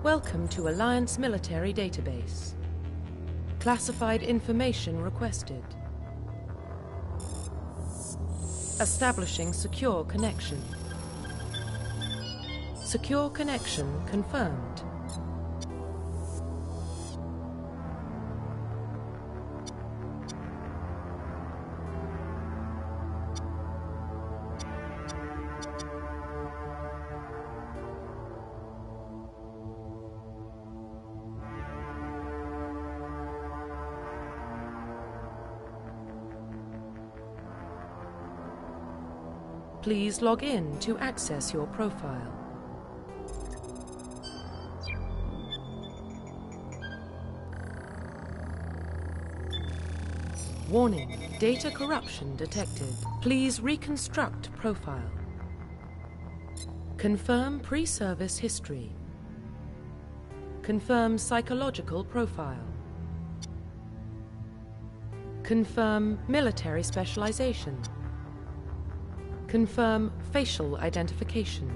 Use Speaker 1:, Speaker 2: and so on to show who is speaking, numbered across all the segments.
Speaker 1: Welcome to Alliance Military Database. Classified information requested. Establishing secure connection. Secure connection confirmed. Please log in to access your profile. Warning, data corruption detected. Please reconstruct profile. Confirm pre-service history. Confirm psychological profile. Confirm military specialization. Confirm facial identification.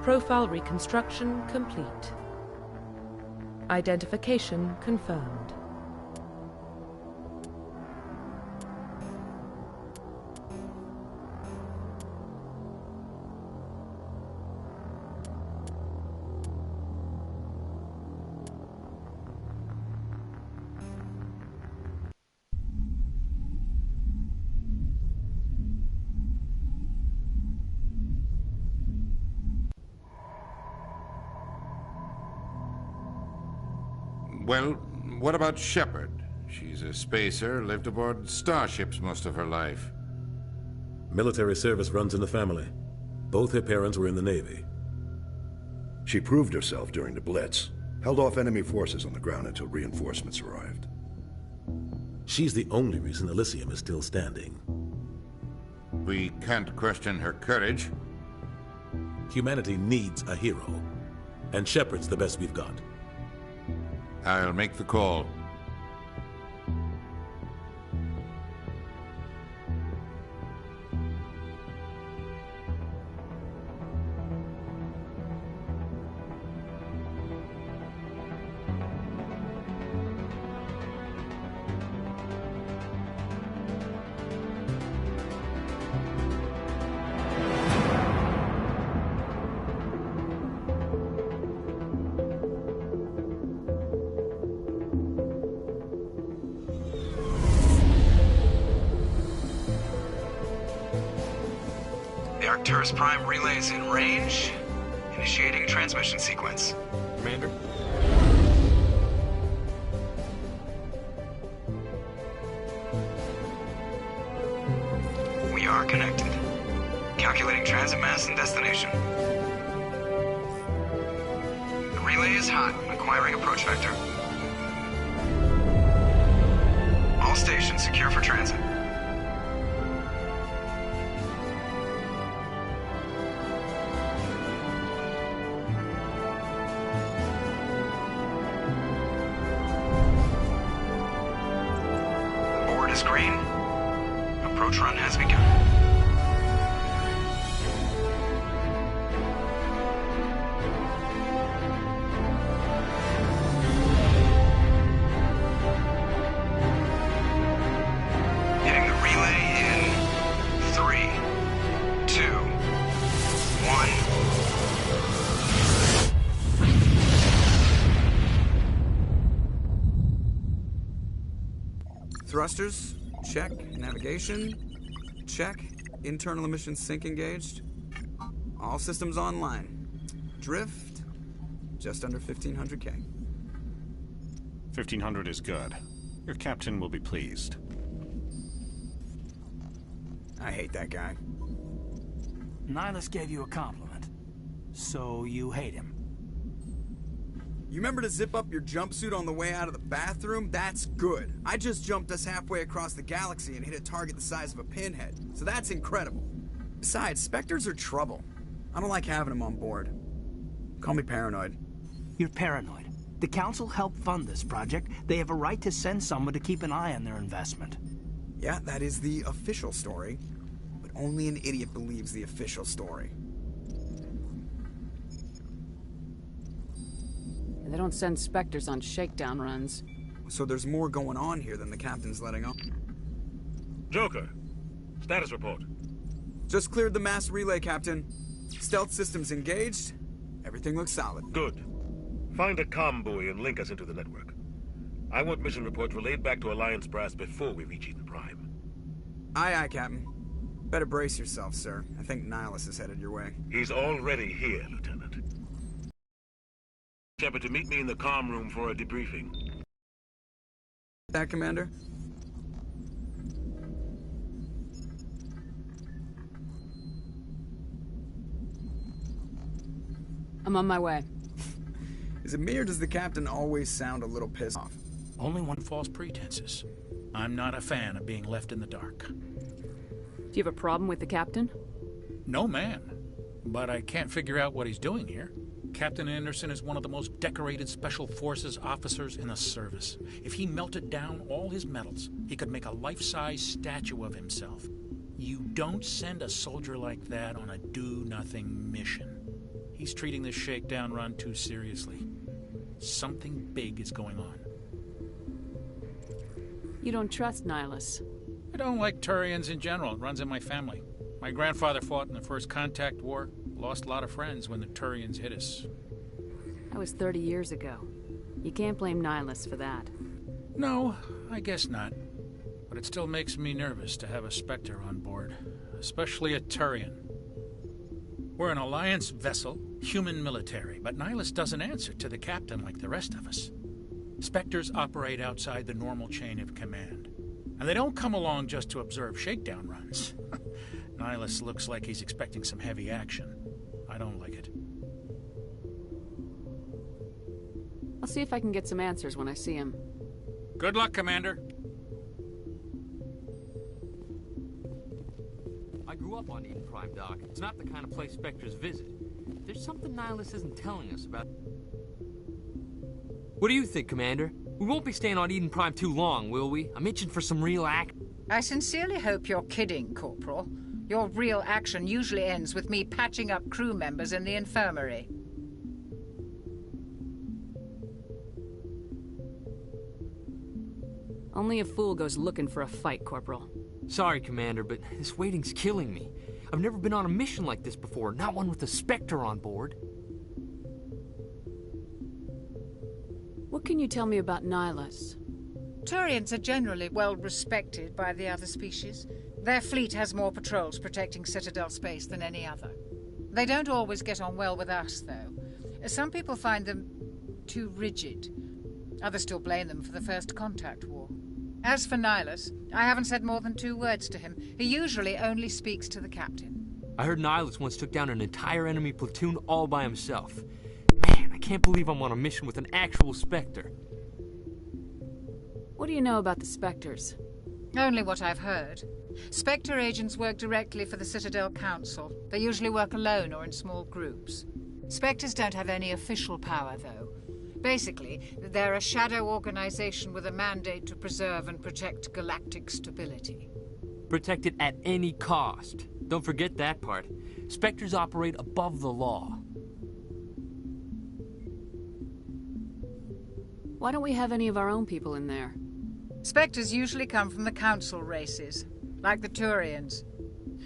Speaker 1: Profile reconstruction complete. Identification confirmed.
Speaker 2: Well, what about Shepard? She's a spacer, lived aboard starships most of her life.
Speaker 3: Military service runs in the family. Both her parents were in the Navy.
Speaker 4: She proved herself during the Blitz, held off enemy forces on the ground until reinforcements arrived.
Speaker 3: She's the only reason Elysium is still standing.
Speaker 2: We can't question her courage.
Speaker 3: Humanity needs a hero, and Shepard's the best we've got.
Speaker 2: I'll make the call.
Speaker 5: The Arcturus Prime relay is in range. Initiating transmission sequence.
Speaker 6: Commander?
Speaker 5: We are connected. Calculating transit mass and destination. The relay is hot, acquiring approach vector. All stations secure for transit. Is green. Approach run has begun. Hitting the relay in 3, 2, 1. Thrusters, check. Navigation, check. Internal emissions sync engaged. All systems online. Drift, just under 1,500K.
Speaker 6: 1,500 is good. Your captain will be pleased.
Speaker 5: I hate that guy.
Speaker 7: Nihilus gave you a compliment. So you hate him.
Speaker 5: You remember to zip up your jumpsuit on the way out of the bathroom? That's good. I just jumped us halfway across the galaxy and hit a target the size of a pinhead. So that's incredible. Besides, Spectres are trouble. I don't like having them on board. Call me paranoid.
Speaker 7: You're paranoid. The Council helped fund this project. They have a right to send someone to keep an eye on their investment.
Speaker 5: Yeah, that is the official story. But only an idiot believes the official story.
Speaker 8: They don't send Spectres on shakedown runs.
Speaker 5: So there's more going on here than the captain's letting on.
Speaker 9: Joker, status report.
Speaker 5: Just cleared the mass relay, Captain. Stealth systems engaged. Everything looks solid.
Speaker 9: Good. Find a comm buoy and link us into the network. I want mission reports relayed back to Alliance Brass before we reach Eden Prime.
Speaker 5: Aye, aye, Captain. Better brace yourself, sir. I think Nihilus is headed your way.
Speaker 9: He's already here, Lieutenant. Shepard to meet me in the comm room for a debriefing.
Speaker 5: That, Commander?
Speaker 8: I'm on my way.
Speaker 5: Is it me or does the captain always sound a little pissed off?
Speaker 10: Only one false pretenses. I'm not a fan of being left in the dark.
Speaker 8: Do you have a problem with the captain?
Speaker 10: No, man. But I can't figure out what he's doing here. Captain Anderson is one of the most decorated Special Forces officers in the service. If he melted down all his medals, he could make a life-size statue of himself. You don't send a soldier like that on a do-nothing mission. He's treating this shakedown run too seriously. Something big is going on.
Speaker 8: You don't trust Nihilus?
Speaker 10: I don't like Turians in general. It runs in my family. My grandfather fought in the First Contact War. Lost a lot of friends when the Turians hit us.
Speaker 8: That was 30 years ago. You can't blame Nihilus for that.
Speaker 10: No, I guess not. But it still makes me nervous to have a Spectre on board. Especially a Turian. We're an Alliance vessel, human military, but Nihilus doesn't answer to the captain like the rest of us. Spectres operate outside the normal chain of command. And they don't come along just to observe shakedown runs. Nihilus looks like he's expecting some heavy action. I don't like it.
Speaker 8: I'll see if I can get some answers when I see him.
Speaker 10: Good luck, Commander.
Speaker 11: I grew up on Eden Prime, Doc. It's not the kind of place Spectres visit. There's something Nihilus isn't telling us about. What do you think, Commander? We won't be staying on Eden Prime too long, will we? I'm itching for some real action.
Speaker 12: I sincerely hope you're kidding, Corporal. Your real action usually ends with me patching up crew members in the infirmary.
Speaker 8: Only a fool goes looking for a fight, Corporal.
Speaker 11: Sorry, Commander, but this waiting's killing me. I've never been on a mission like this before, not one with a Spectre on board.
Speaker 8: What can you tell me about Nihilus?
Speaker 12: Turians are generally well respected by the other species. Their fleet has more patrols protecting Citadel space than any other. They don't always get on well with us, though. Some people find them too rigid. Others still blame them for the First Contact War. As for Nihilus, I haven't said more than 2 words to him. He usually only speaks to the captain.
Speaker 11: I heard Nihilus once took down an entire enemy platoon all by himself. Man, I can't believe I'm on a mission with an actual Spectre.
Speaker 8: What do you know about the Spectres?
Speaker 12: Only what I've heard. Spectre agents work directly for the Citadel Council. They usually work alone or in small groups. Spectres don't have any official power, though. Basically, they're a shadow organization with a mandate to preserve and protect galactic stability.
Speaker 11: Protect it at any cost. Don't forget that part. Spectres operate above the law.
Speaker 8: Why don't we have any of our own people in there?
Speaker 12: Spectres usually come from the Council races, like the Turians.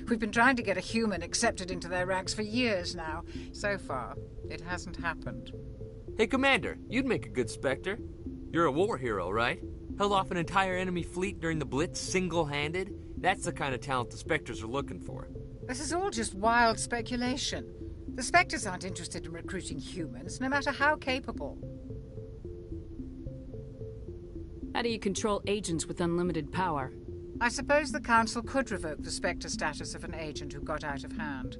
Speaker 12: We've been trying to get a human accepted into their ranks for years now. So far, it hasn't happened.
Speaker 11: Hey, Commander, you'd make a good Spectre. You're a war hero, right? Held off an entire enemy fleet during the Blitz single-handed? That's the kind of talent the Spectres are looking for.
Speaker 12: This is all just wild speculation. The Spectres aren't interested in recruiting humans, no matter how capable.
Speaker 8: How do you control agents with unlimited power?
Speaker 12: I suppose the Council could revoke the Spectre status of an agent who got out of hand.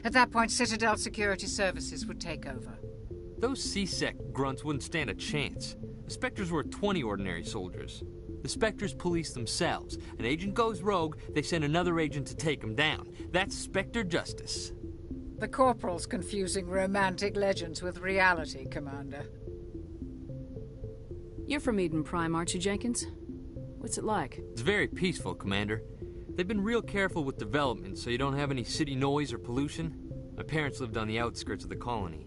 Speaker 12: At that point, Citadel Security Services would take over.
Speaker 11: Those C-Sec grunts wouldn't stand a chance. The Spectres were 20 ordinary soldiers. The Spectres police themselves. An agent goes rogue, they send another agent to take him down. That's Spectre justice.
Speaker 12: The Corporal's confusing romantic legends with reality, Commander.
Speaker 8: You're from Eden Prime, aren't you, Jenkins? What's it like?
Speaker 11: It's very peaceful, Commander. They've been real careful with development so you don't have any city noise or pollution. My parents lived on the outskirts of the colony.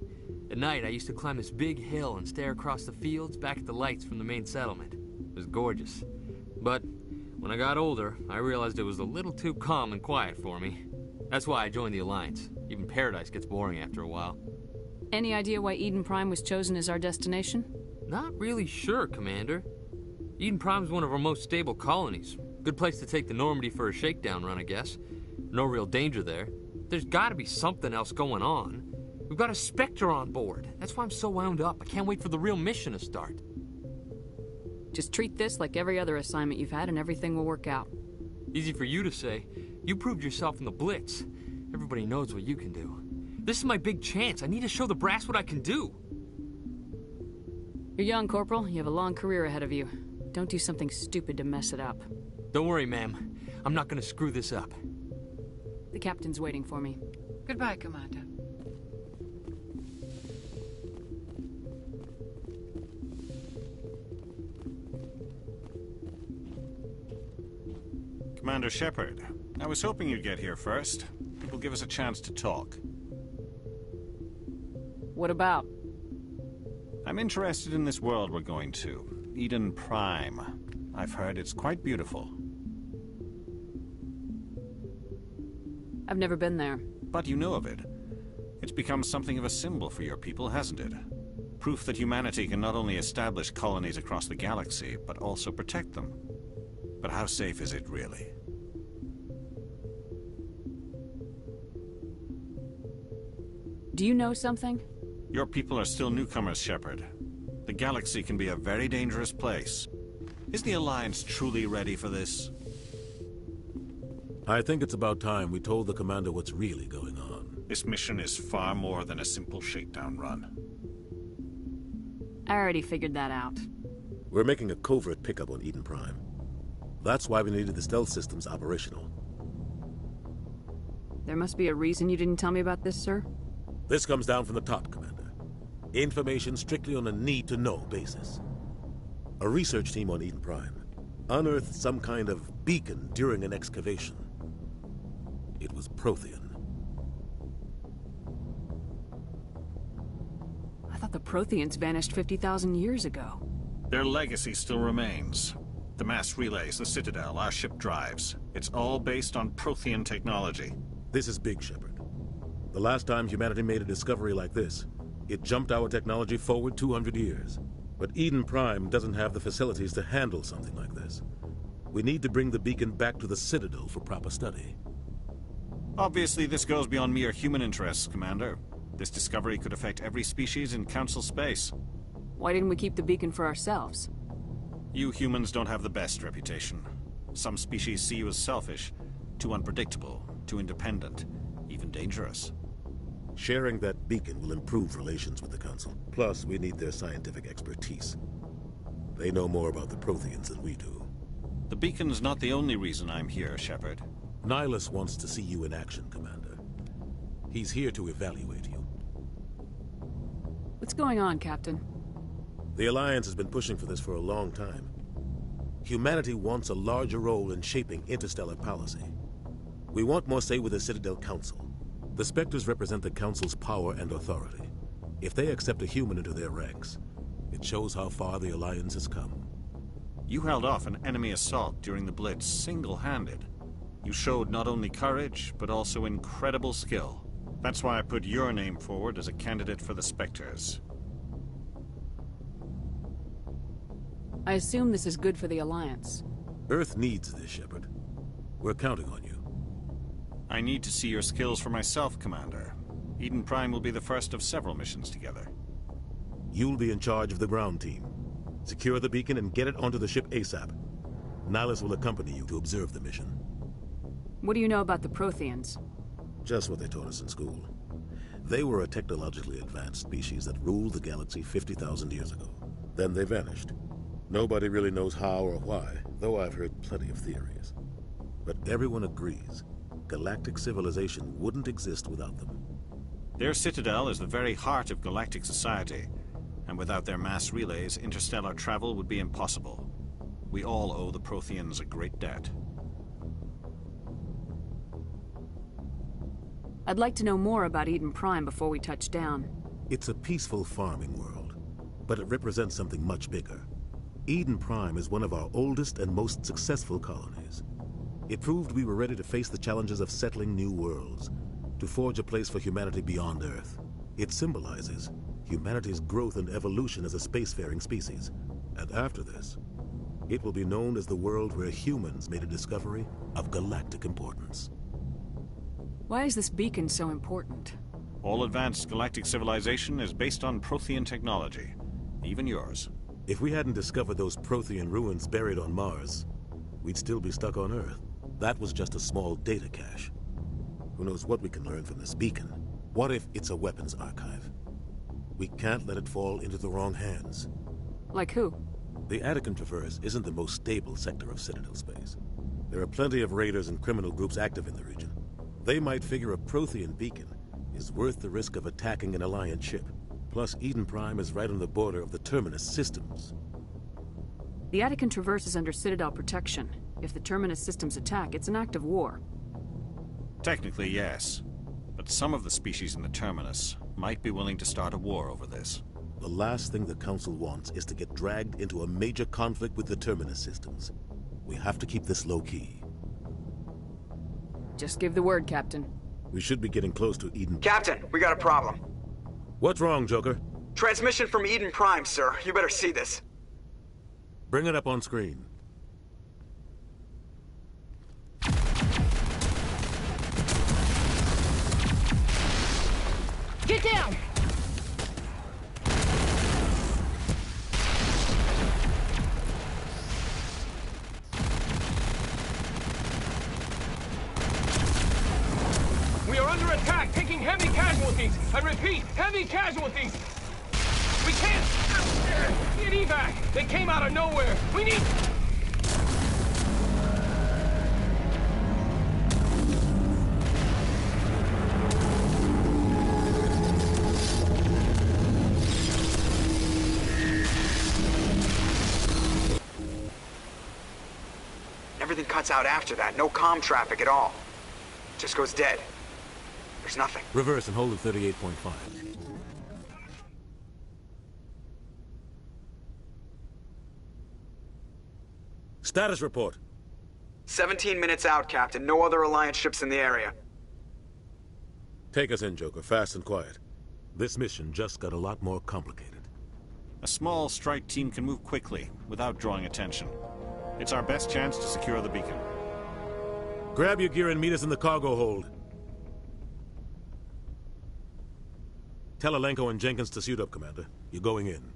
Speaker 11: At night, I used to climb this big hill and stare across the fields back at the lights from the main settlement. It was gorgeous. But when I got older, I realized it was a little too calm and quiet for me. That's why I joined the Alliance. Even Paradise gets boring after a while.
Speaker 8: Any idea why Eden Prime was chosen as our destination?
Speaker 11: Not really sure, Commander. Eden Prime's one of our most stable colonies. Good place to take the Normandy for a shakedown run, I guess. No real danger there. There's gotta be something else going on. We've got a Spectre on board. That's why I'm so wound up. I can't wait for the real mission to start.
Speaker 8: Just treat this like every other assignment you've had and everything will work out.
Speaker 11: Easy for you to say. You proved yourself in the Blitz. Everybody knows what you can do. This is my big chance. I need to show the brass what I can do.
Speaker 8: You're young, Corporal. You have a long career ahead of you. Don't do something stupid to mess it up.
Speaker 11: Don't worry, ma'am. I'm not gonna screw this up.
Speaker 8: The captain's waiting for me.
Speaker 12: Goodbye, Commander.
Speaker 6: Commander Shepard, I was hoping you'd get here first. It will give us a chance to talk.
Speaker 8: What about?
Speaker 6: I'm interested in this world we're going to. Eden Prime. I've heard it's quite beautiful.
Speaker 8: I've never been there.
Speaker 6: But you know of it. It's become something of a symbol for your people, hasn't it? Proof that humanity can not only establish colonies across the galaxy, but also protect them. But how safe is it, really?
Speaker 8: Do you know something?
Speaker 6: Your people are still newcomers, Shepard. The galaxy can be a very dangerous place. Is the Alliance truly ready for this?
Speaker 3: I think it's about time we told the Commander what's really going on.
Speaker 6: This mission is far more than a simple shakedown run.
Speaker 8: I already figured that out.
Speaker 3: We're making a covert pickup on Eden Prime. That's why we needed the stealth systems operational.
Speaker 8: There must be a reason you didn't tell me about this, sir?
Speaker 3: This comes down from the top, Commander. Information strictly on a need-to-know basis. A research team on Eden Prime unearthed some kind of beacon during an excavation. It was Prothean.
Speaker 8: I thought the Protheans vanished 50,000 years ago.
Speaker 6: Their legacy still remains. The mass relays, the Citadel, our ship drives. It's all based on Prothean technology.
Speaker 3: This is big, Shepard. The last time humanity made a discovery like this, it jumped our technology forward 200 years. But Eden Prime doesn't have the facilities to handle something like this. We need to bring the beacon back to the Citadel for proper study.
Speaker 6: Obviously, this goes beyond mere human interests, Commander. This discovery could affect every species in Council space.
Speaker 8: Why didn't we keep the beacon for ourselves?
Speaker 6: You humans don't have the best reputation. Some species see you as selfish, too unpredictable, too independent, even dangerous.
Speaker 3: Sharing that beacon will improve relations with the Council. Plus, we need their scientific expertise. They know more about the Protheans than we do.
Speaker 6: The beacon's not the only reason I'm here, Shepard.
Speaker 3: Nihilus wants to see you in action, Commander. He's here to evaluate you.
Speaker 8: What's going on, Captain?
Speaker 3: The Alliance has been pushing for this for a long time. Humanity wants a larger role in shaping interstellar policy. We want more say with the Citadel Council. The Spectres represent the Council's power and authority. If they accept a human into their ranks, it shows how far the Alliance has come.
Speaker 6: You held off an enemy assault during the Blitz single-handed. You showed not only courage, but also incredible skill. That's why I put your name forward as a candidate for the Spectres.
Speaker 8: I assume this is good for the Alliance.
Speaker 3: Earth needs this, Shepard. We're counting on you.
Speaker 6: I need to see your skills for myself, Commander. Eden Prime will be the first of several missions together.
Speaker 3: You'll be in charge of the ground team. Secure the beacon and get it onto the ship ASAP. Nihilus will accompany you to observe the mission.
Speaker 8: What do you know about the Protheans?
Speaker 3: Just what they taught us in school. They were a technologically advanced species that ruled the galaxy 50,000 years ago. Then they vanished. Nobody really knows how or why, though I've heard plenty of theories. But everyone agrees galactic civilization wouldn't exist without them.
Speaker 6: Their Citadel is the very heart of galactic society, and without their mass relays, interstellar travel would be impossible. We all owe the Protheans a great debt.
Speaker 8: I'd like to know more about Eden Prime before we touch down.
Speaker 3: It's a peaceful farming world, but it represents something much bigger. Eden Prime is one of our oldest and most successful colonies. It proved we were ready to face the challenges of settling new worlds, to forge a place for humanity beyond Earth. It symbolizes humanity's growth and evolution as a spacefaring species. And after this, it will be known as the world where humans made a discovery of galactic importance.
Speaker 8: Why is this beacon so important?
Speaker 6: All advanced galactic civilization is based on Prothean technology, even yours.
Speaker 3: If we hadn't discovered those Prothean ruins buried on Mars, we'd still be stuck on Earth. That was just a small data cache. Who knows what we can learn from this beacon? What if it's a weapons archive? We can't let it fall into the wrong hands.
Speaker 8: Like who?
Speaker 3: The Attican Traverse isn't the most stable sector of Citadel space. There are plenty of raiders and criminal groups active in the region. They might figure a Prothean beacon is worth the risk of attacking an Alliance ship. Plus, Eden Prime is right on the border of the Terminus systems.
Speaker 8: The Attican Traverse is under Citadel protection. If the Terminus systems attack, it's an act of war.
Speaker 6: Technically, yes. But some of the species in the Terminus, might be willing to start a war over this.
Speaker 3: The last thing the Council wants is to get dragged into a major conflict with the Terminus systems. We have to keep this low-key.
Speaker 8: Just give the word, Captain.
Speaker 3: We should be getting close to Eden.
Speaker 5: Captain, we got a problem.
Speaker 3: What's wrong, Joker?
Speaker 5: Transmission from Eden Prime, sir. You better see this.
Speaker 3: Bring it up on screen.
Speaker 13: Get down!
Speaker 14: We are under attack, taking heavy casualties. I repeat, heavy casualties. We can't get evac. They came out of nowhere. We need...
Speaker 5: Everything cuts out after that. No comm traffic at all. Just goes dead. There's nothing.
Speaker 3: Reverse and hold at 38.5. Status report.
Speaker 5: 17 minutes out, Captain. No other Alliance ships in the area.
Speaker 3: Take us in, Joker. Fast and quiet. This mission just got a lot more complicated.
Speaker 6: A small strike team can move quickly, without drawing attention. It's our best chance to secure the beacon.
Speaker 3: Grab your gear and meet us in the cargo hold. Tell Alenko and Jenkins to suit up, Commander. You're going in.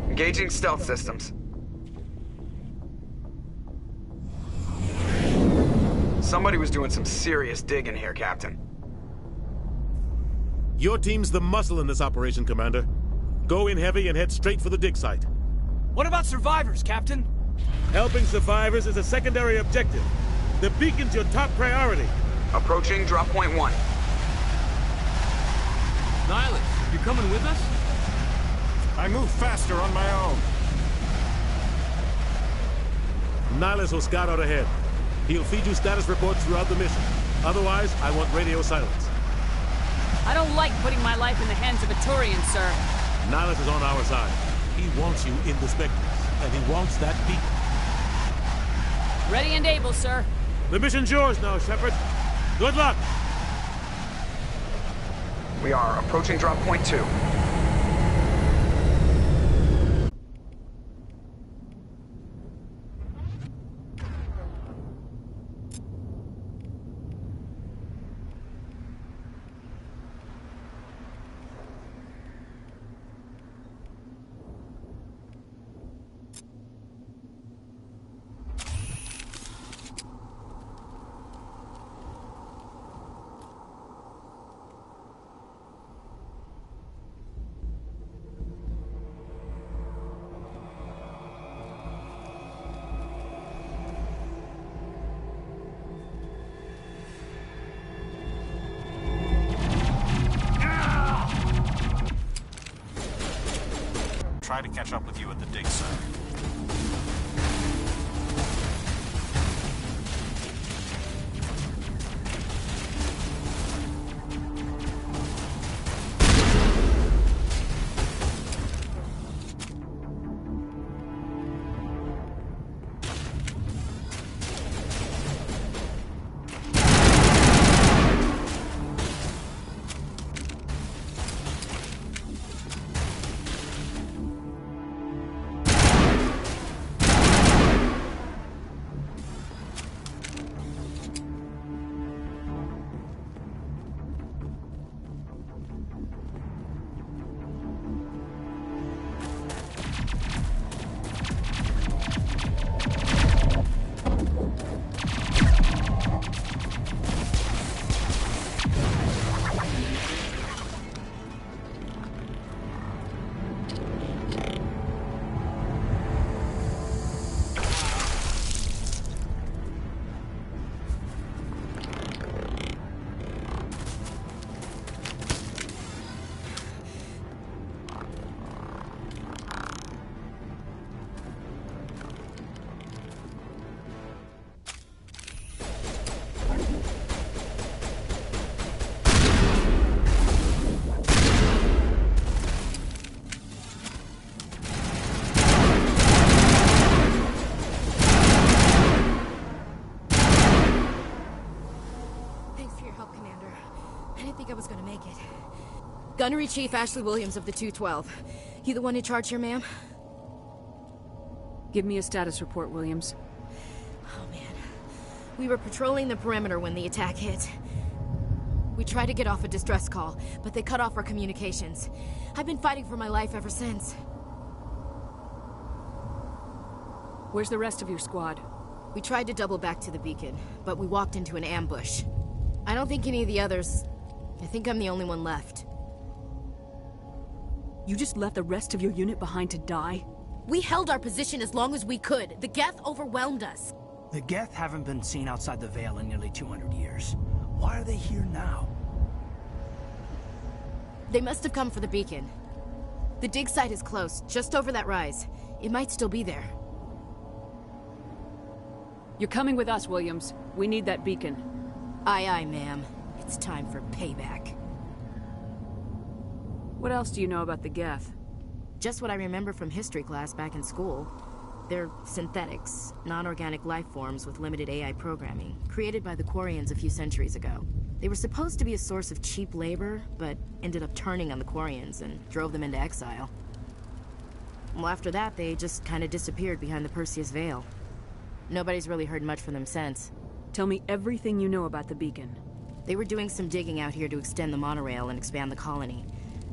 Speaker 5: Engaging stealth systems. Somebody was doing some serious digging here, Captain.
Speaker 3: Your team's the muscle in this operation, Commander. Go in heavy and head straight for the dig site.
Speaker 7: What about survivors, Captain?
Speaker 3: Helping survivors is a secondary objective. The beacon's your top priority.
Speaker 5: Approaching drop point 1.
Speaker 11: Nihilus, you coming with us?
Speaker 6: I move faster on my own.
Speaker 3: Nihilus will scout out ahead. He'll feed you status reports throughout the mission. Otherwise, I want radio silence.
Speaker 8: I don't like putting my life in the hands of a Turian, sir.
Speaker 3: Nihilus is on our side. He wants you in the Spectres, and he wants that beacon.
Speaker 8: Ready and able, sir.
Speaker 3: The mission's yours now, Shepard. Good luck!
Speaker 5: We are approaching drop point 2.
Speaker 6: Try to catch up with you at the dig site.
Speaker 13: Gunnery Chief Ashley Williams of the 212. You the one in charge here, ma'am?
Speaker 8: Give me a status report, Williams.
Speaker 13: Oh, man. We were patrolling the perimeter when the attack hit. We tried to get off a distress call, but they cut off our communications. I've been fighting for my life ever since.
Speaker 8: Where's the rest of your squad?
Speaker 13: We tried to double back to the beacon, but we walked into an ambush. I don't think any of the others... I think I'm the only one left.
Speaker 8: You just left the rest of your unit behind to die?
Speaker 13: We held our position as long as we could. The Geth overwhelmed us.
Speaker 7: The Geth haven't been seen outside the Veil in nearly 200 years. Why are they here now?
Speaker 13: They must have come for the beacon. The dig site is close, just over that rise. It might still be there.
Speaker 8: You're coming with us, Williams. We need that beacon.
Speaker 13: Aye, aye, ma'am. It's time for payback.
Speaker 8: What else do you know about the Geth?
Speaker 13: Just what I remember from history class back in school. They're synthetics, non-organic life forms with limited AI programming, created by the Quarians a few centuries ago. They were supposed to be a source of cheap labor, but ended up turning on the Quarians and drove them into exile. Well, after that, they just kind of disappeared behind the Perseus Veil. Nobody's really heard much from them since.
Speaker 8: Tell me everything you know about the beacon.
Speaker 13: They were doing some digging out here to extend the monorail and expand the colony.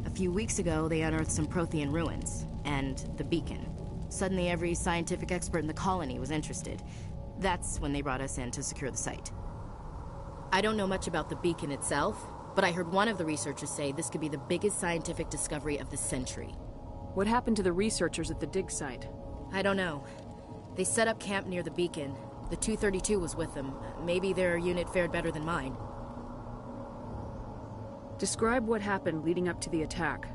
Speaker 13: A few weeks ago, they unearthed some Prothean ruins, and the beacon. Suddenly, every scientific expert in the colony was interested. That's when they brought us in to secure the site. I don't know much about the beacon itself, but I heard one of the researchers say this could be the biggest scientific discovery of the century.
Speaker 8: What happened to the researchers at the dig site?
Speaker 13: I don't know. They set up camp near the beacon. The 232 was with them. Maybe their unit fared better than mine.
Speaker 8: Describe what happened leading up to the attack.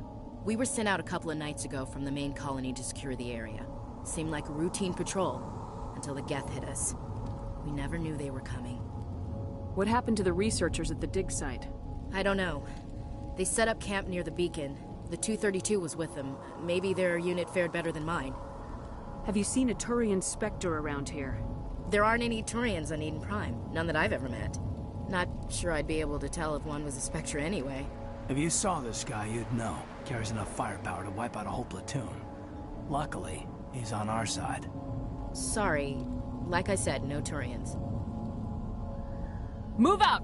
Speaker 13: We were sent out a couple of nights ago from the main colony to secure the area. Seemed like a routine patrol, until the Geth hit us. We never knew they were coming.
Speaker 8: What happened to the researchers at the dig site?
Speaker 13: I don't know. They set up camp near the beacon. The 232 was with them. Maybe their unit fared better than mine.
Speaker 8: Have you seen a Turian Spectre around here?
Speaker 13: There aren't any Turians on Eden Prime. None that I've ever met. Not sure I'd be able to tell if one was a Spectre anyway.
Speaker 7: If you saw this guy, you'd know. Carries enough firepower to wipe out a whole platoon. Luckily, he's on our side.
Speaker 13: Sorry. Like I said, no Turians.
Speaker 8: Move out!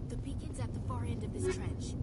Speaker 13: The beacon's at the far end of this trench.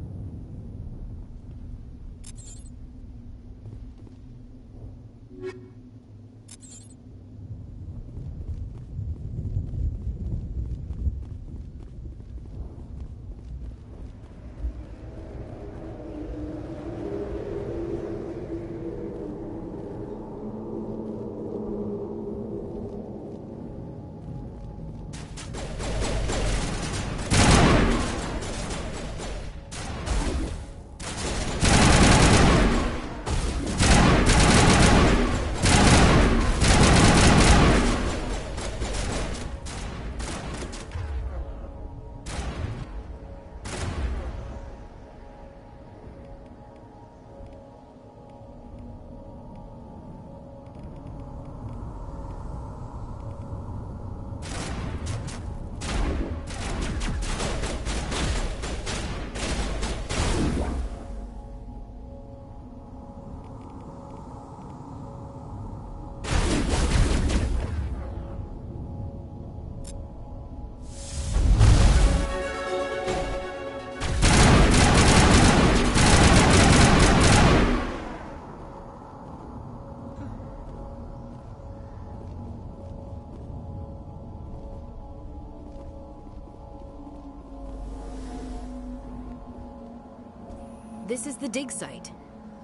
Speaker 13: This is the dig site.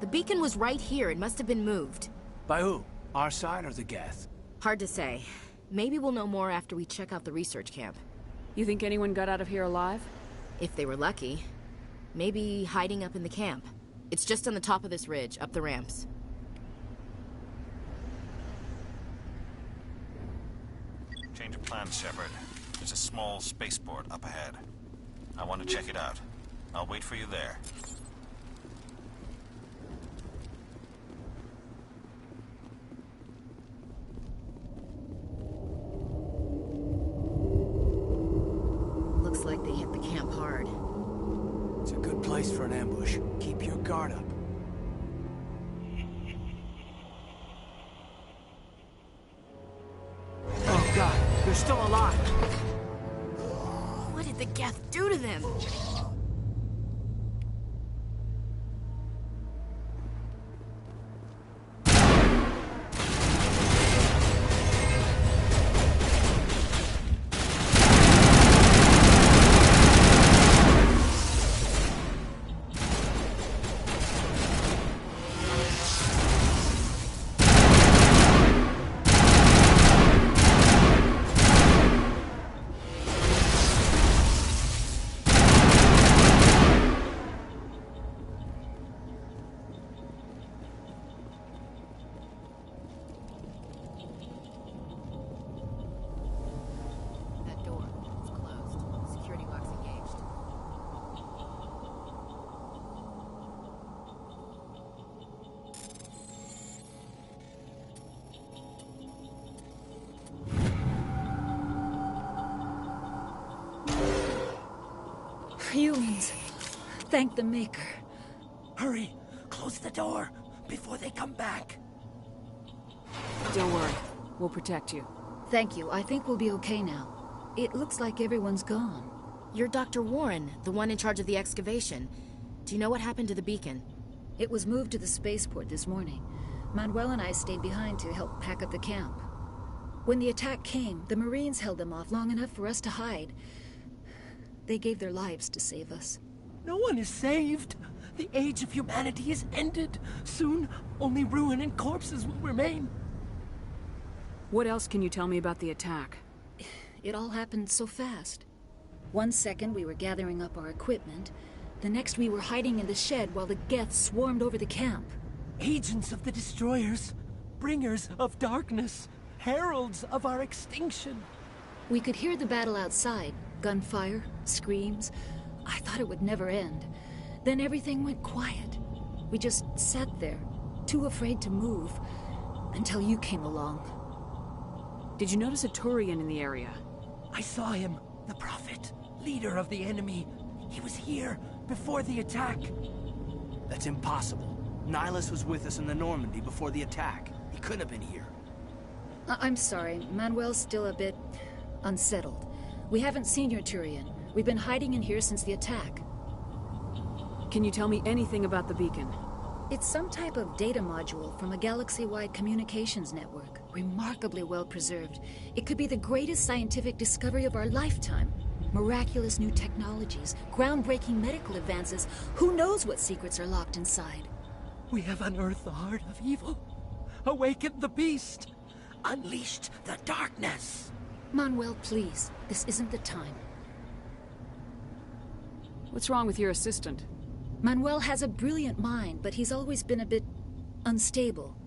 Speaker 13: The beacon was right here. It must have been moved.
Speaker 7: By who? Our side or the Geth?
Speaker 13: Hard to say. Maybe we'll know more after we check out the research camp.
Speaker 8: You think anyone got out of here alive?
Speaker 13: If they were lucky. Maybe hiding up in the camp. It's just on the top of this ridge, up the ramps.
Speaker 6: Change of plans, Shepard. There's a small spaceport up ahead. I want to check it out. I'll wait for you there.
Speaker 7: Braced for an ambush. Keep your guard up. Oh god, they're still alive!
Speaker 13: What did the Geth do to them?
Speaker 15: Humans. Thank the Maker.
Speaker 7: Hurry! Close the door before they come back.
Speaker 8: Don't worry. We'll protect you.
Speaker 15: Thank you. I think we'll be okay now. It looks like everyone's gone.
Speaker 13: You're Dr. Warren, the one in charge of the excavation. Do you know what happened to the beacon?
Speaker 15: It was moved to the spaceport this morning. Manuel and I stayed behind to help pack up the camp. When the attack came, the Marines held them off long enough for us to hide. They gave their lives to save us.
Speaker 7: No one is saved. The age of humanity is ended. Soon, only ruin and corpses will remain.
Speaker 8: What else can you tell me about the attack?
Speaker 15: It all happened so fast. 1 second we were gathering up our equipment. The next we were hiding in the shed while the Geth swarmed over the camp.
Speaker 7: Agents of the Destroyers. Bringers of darkness. Heralds of our extinction.
Speaker 15: We could hear the battle outside. Gunfire, screams. I thought it would never end. Then everything went quiet. We just sat there, too afraid to move, until you came along.
Speaker 8: Did you notice a Turian in the area?
Speaker 7: I saw him, the Prophet, leader of the enemy. He was here before the attack. That's impossible. Nihilus was with us in the Normandy before the attack. He couldn't have been here.
Speaker 15: I'm sorry. Manuel's still a bit unsettled. We haven't seen your Turian. We've been hiding in here since the attack.
Speaker 8: Can you tell me anything about the beacon?
Speaker 15: It's some type of data module from a galaxy-wide communications network. Remarkably well preserved. It could be the greatest scientific discovery of our lifetime. Miraculous new technologies, groundbreaking medical advances. Who knows what secrets are locked inside?
Speaker 7: We have unearthed the heart of evil. Awakened the beast. Unleashed the darkness.
Speaker 15: Manuel, please. This isn't the time.
Speaker 8: What's wrong with your assistant?
Speaker 15: Manuel has a brilliant mind, but he's always been a bit unstable.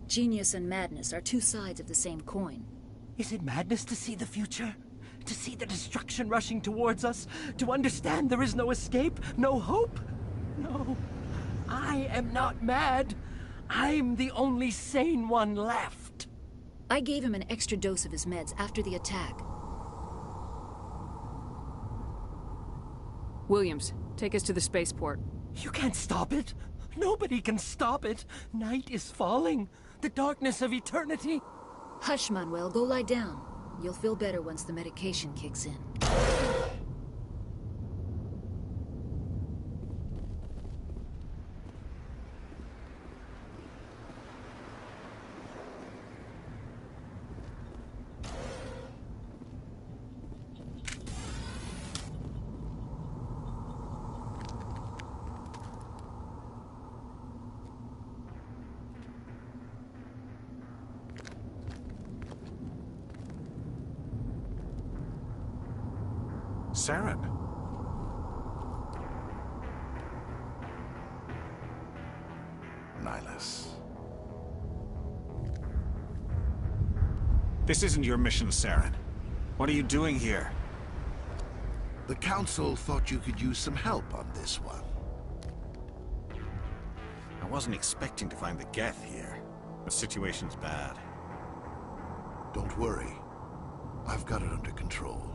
Speaker 15: Genius and madness are two sides of the same coin.
Speaker 7: Is it madness to see the future? To see the destruction rushing towards us? To understand there is no escape? No hope? No. I am not mad. I'm the only sane one left.
Speaker 15: I gave him an extra dose of his meds after the attack.
Speaker 8: Williams, take us to the spaceport.
Speaker 7: You can't stop it. Nobody can stop it. Night is falling. The darkness of eternity.
Speaker 15: Hush, Manuel. Go lie down. You'll feel better once the medication kicks in.
Speaker 6: Saren.
Speaker 16: Nihilus.
Speaker 6: This isn't your mission, Saren. What are you doing here?
Speaker 16: The Council thought you could use some help on this one.
Speaker 6: I wasn't expecting to find the Geth here. The situation's bad.
Speaker 16: Don't worry. I've got it under control.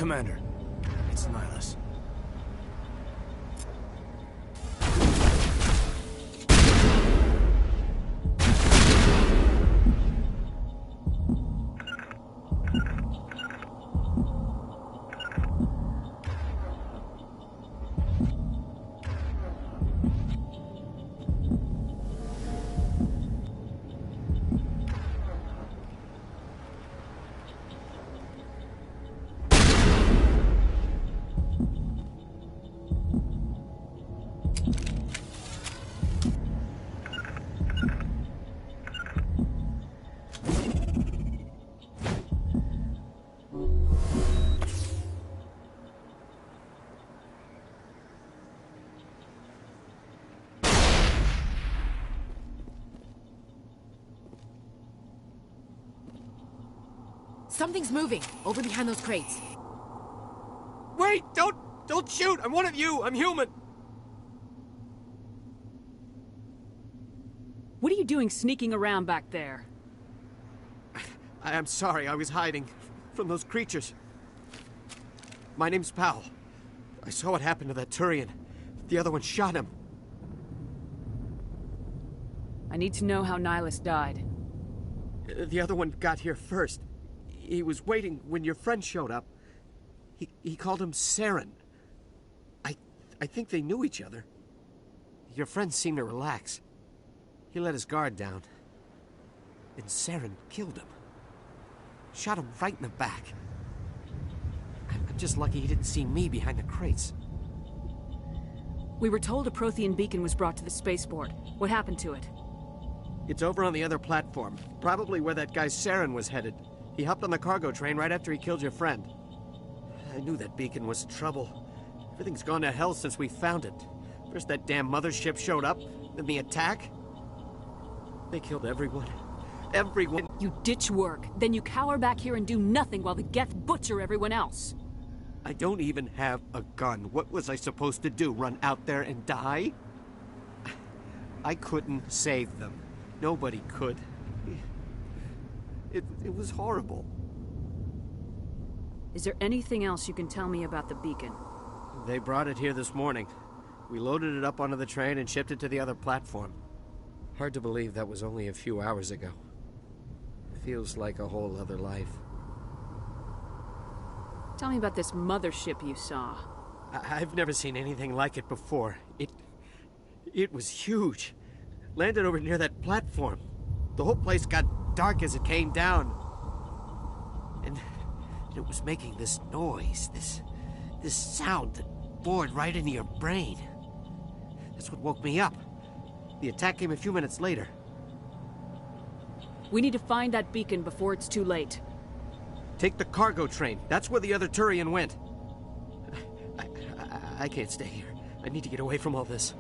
Speaker 17: Commander, it's Nihilus.
Speaker 13: Something's moving, over behind those crates.
Speaker 7: Wait! Don't shoot! I'm one of you! I'm human!
Speaker 8: What are you doing sneaking around back there?
Speaker 7: I'm sorry, I was hiding from those creatures. My name's Powell. I saw what happened to that Turian. The other one shot him.
Speaker 8: I need to know how Nihilus died.
Speaker 7: The other one got here first. He was waiting when your friend showed up. He called him Saren. I think they knew each other. Your friend seemed to relax. He let his guard down. And Saren killed him. Shot him right in the back. I'm just lucky he didn't see me behind the crates.
Speaker 8: We were told a Prothean beacon was brought to the spaceport. What happened to it?
Speaker 7: It's over on the other platform. Probably where that guy Saren was headed. He hopped on the cargo train right after he killed your friend. I knew that beacon was trouble. Everything's gone to hell since we found it. First that damn mothership showed up, then the attack. They killed everyone. Everyone.
Speaker 8: You ditch work, then you cower back here and do nothing while the Geth butcher everyone else.
Speaker 7: I don't even have a gun. What was I supposed to do? Run out there and die? I couldn't save them. Nobody could. It was horrible.
Speaker 8: Is there anything else you can tell me about the beacon?
Speaker 7: They brought it here this morning. We loaded it up onto the train and shipped it to the other platform. Hard to believe that was only a few hours ago. Feels like a whole other life.
Speaker 8: Tell me about this mothership you saw.
Speaker 7: I've never seen anything like it before. It was huge. Landed over near that platform. The whole place got dark as it came down. And it was making this noise, this sound that bored right into your brain. That's what woke me up. The attack came a few minutes later.
Speaker 8: We need to find that beacon before it's too late.
Speaker 7: Take the cargo train. That's where the other Turian went. I can't stay here. I need to get away from all this.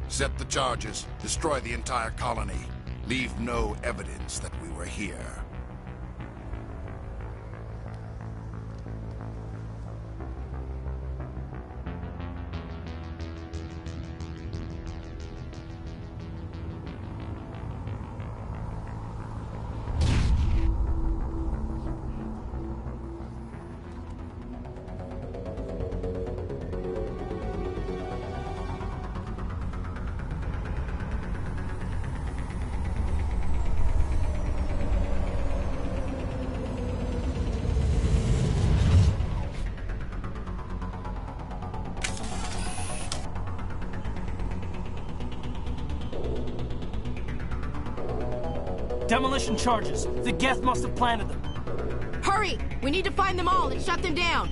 Speaker 16: Set the charges, destroy the entire colony. Leave no evidence that we were here.
Speaker 7: Demolition charges. The Geth must have planted them.
Speaker 13: Hurry! We need to find them all and shut them down.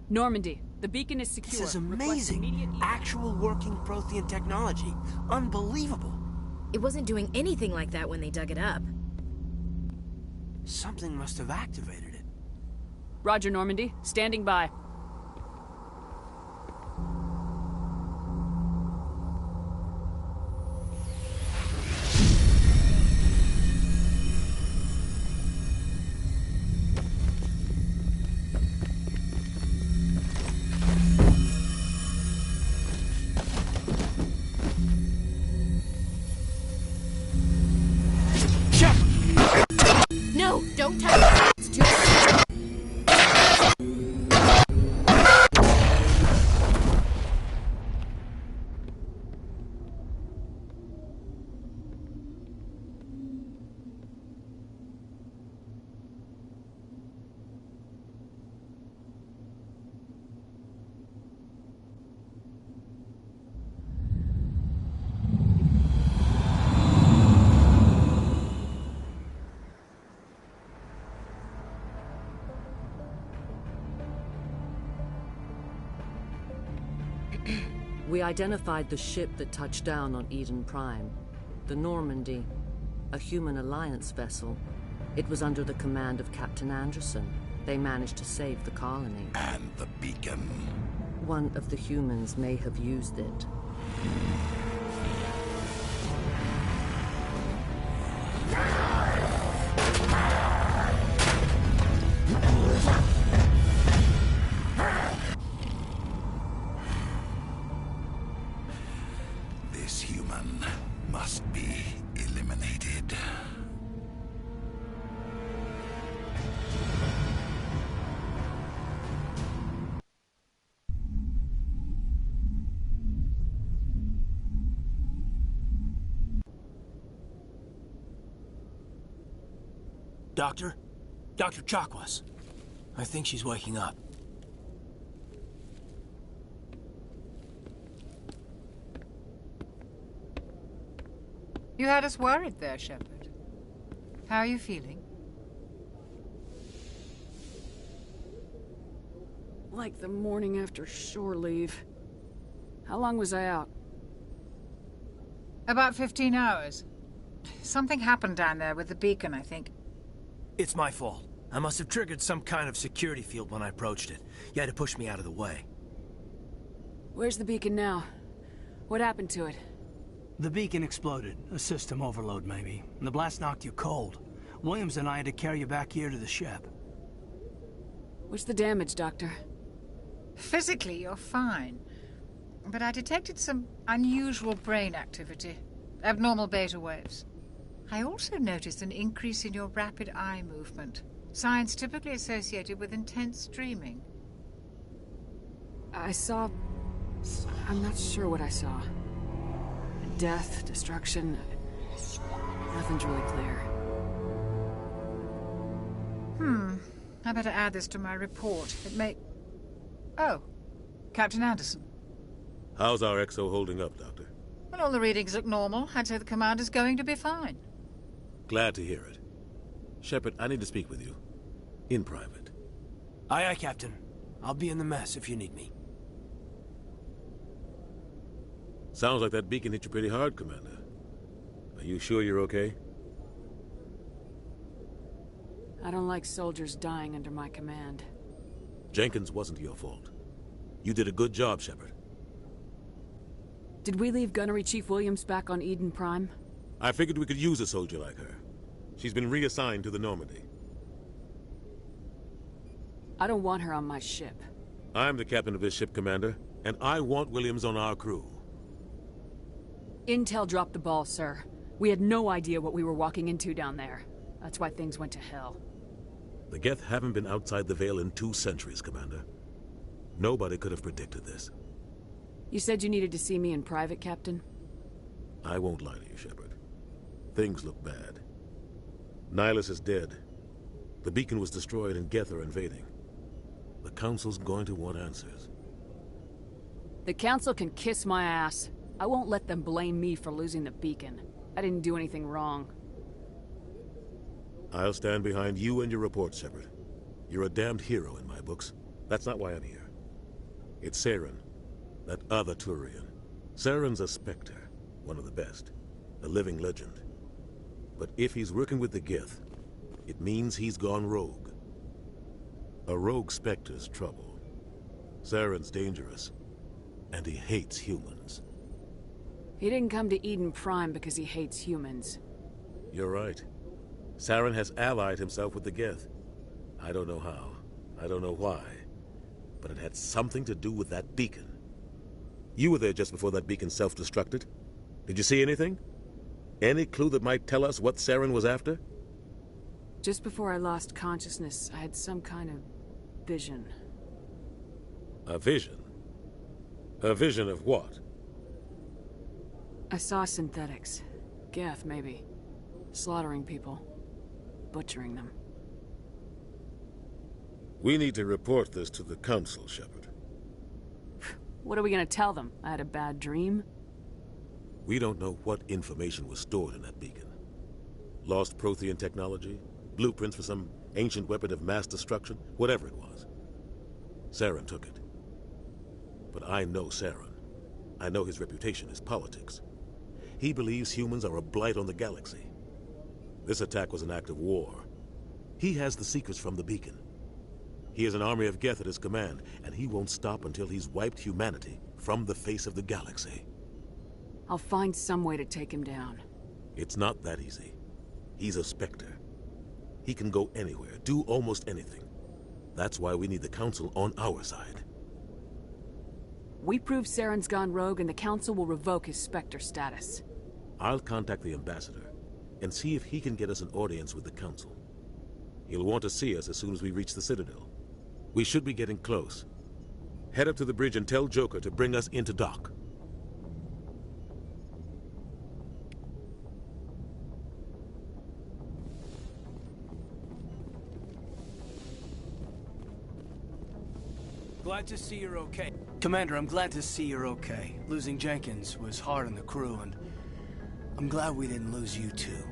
Speaker 8: Normandy, the beacon is secure.
Speaker 17: This is amazing. Actual working Prothean technology. Unbelievable.
Speaker 13: It wasn't doing anything like that when they dug it up.
Speaker 17: Something must have activated it.
Speaker 8: Roger, Normandy. Standing by.
Speaker 13: No, don't touch it. It's too...
Speaker 1: We identified the ship that touched down on Eden Prime. The Normandy, a human alliance vessel. It was under the command of Captain Anderson. They managed to save the colony.
Speaker 16: And the beacon.
Speaker 1: One of the humans may have used it.
Speaker 16: This human must be eliminated.
Speaker 17: Doctor? Dr. Chakwas. I think she's waking up.
Speaker 12: You had us worried there, Shepard. How are you feeling?
Speaker 8: Like the morning after shore leave. How long was I out?
Speaker 12: About 15 hours. Something happened down there with the beacon, I think.
Speaker 17: It's my fault. I must have triggered some kind of security field when I approached it. You had to push me out of the way.
Speaker 8: Where's the beacon now? What happened to it?
Speaker 17: The beacon exploded. A system overload, maybe. And the blast knocked you cold. Williams and I had to carry you back here to the ship.
Speaker 8: What's the damage, Doctor?
Speaker 12: Physically, you're fine. But I detected some unusual brain activity. Abnormal beta waves. I also noticed an increase in your rapid eye movement. Signs typically associated with intense dreaming.
Speaker 8: I saw... I'm not sure what I saw. Death, destruction... Nothing's really clear.
Speaker 12: I better add this to my report. It may... Oh, Captain Anderson.
Speaker 3: How's our XO holding up, Doctor?
Speaker 12: Well, all the readings look normal. I'd say the commander's going to be fine.
Speaker 3: Glad to hear it. Shepard, I need to speak with you. In private.
Speaker 17: Aye, aye, Captain. I'll be in the mess if you need me.
Speaker 3: Sounds like that beacon hit you pretty hard, Commander. Are you sure you're okay?
Speaker 8: I don't like soldiers dying under my command.
Speaker 3: Jenkins wasn't your fault. You did a good job, Shepard.
Speaker 8: Did we leave Gunnery Chief Williams back on Eden Prime?
Speaker 3: I figured we could use a soldier like her. She's been reassigned to the Normandy.
Speaker 8: I don't want her on my ship.
Speaker 3: I'm the captain of this ship, Commander, and I want Williams on our crew.
Speaker 8: Intel dropped the ball, sir. We had no idea what we were walking into down there. That's why things went to hell.
Speaker 3: The Geth haven't been outside the Veil in 2 centuries, Commander. Nobody could have predicted this.
Speaker 8: You said you needed to see me in private, Captain?
Speaker 3: I won't lie to you, Shepard. Things look bad. Nihilus is dead. The beacon was destroyed and Geth are invading. The Council's going to want answers.
Speaker 8: The Council can kiss my ass. I won't let them blame me for losing the beacon. I didn't do anything wrong.
Speaker 3: I'll stand behind you and your report, Shepard. You're a damned hero in my books. That's not why I'm here. It's Saren, that other Turian. Saren's a Spectre, one of the best, a living legend. But if he's working with the Geth, it means he's gone rogue. A rogue Spectre's trouble. Saren's dangerous, and he hates humans.
Speaker 8: He didn't come to Eden Prime because he hates humans.
Speaker 3: You're right. Saren has allied himself with the Geth. I don't know how. I don't know why. But it had something to do with that beacon. You were there just before that beacon self-destructed. Did you see anything? Any clue that might tell us what Saren was after?
Speaker 8: Just before I lost consciousness, I had some kind of vision.
Speaker 3: A vision? A vision of what?
Speaker 8: I saw synthetics. Geth, maybe. Slaughtering people. Butchering them.
Speaker 3: We need to report this to the Council, Shepard.
Speaker 8: What are we gonna tell them? I had a bad dream?
Speaker 3: We don't know what information was stored in that beacon. Lost Prothean technology? Blueprints for some ancient weapon of mass destruction? Whatever it was. Saren took it. But I know Saren. I know his reputation is politics. He believes humans are a blight on the galaxy. This attack was an act of war. He has the secrets from the beacon. He has an army of Geth at his command, and he won't stop until he's wiped humanity from the face of the galaxy.
Speaker 8: I'll find some way to take him down.
Speaker 3: It's not that easy. He's a Spectre. He can go anywhere, do almost anything. That's why we need the Council on our side.
Speaker 8: We prove Saren's gone rogue and the Council will revoke his Spectre status.
Speaker 3: I'll contact the Ambassador and see if he can get us an audience with the Council. He'll want to see us as soon as we reach the Citadel. We should be getting close. Head up to the bridge and tell Joker to bring us into dock.
Speaker 17: Glad to see you're okay. Commander, I'm glad to see you're okay. Losing Jenkins was hard on the crew, and I'm glad we didn't lose you too.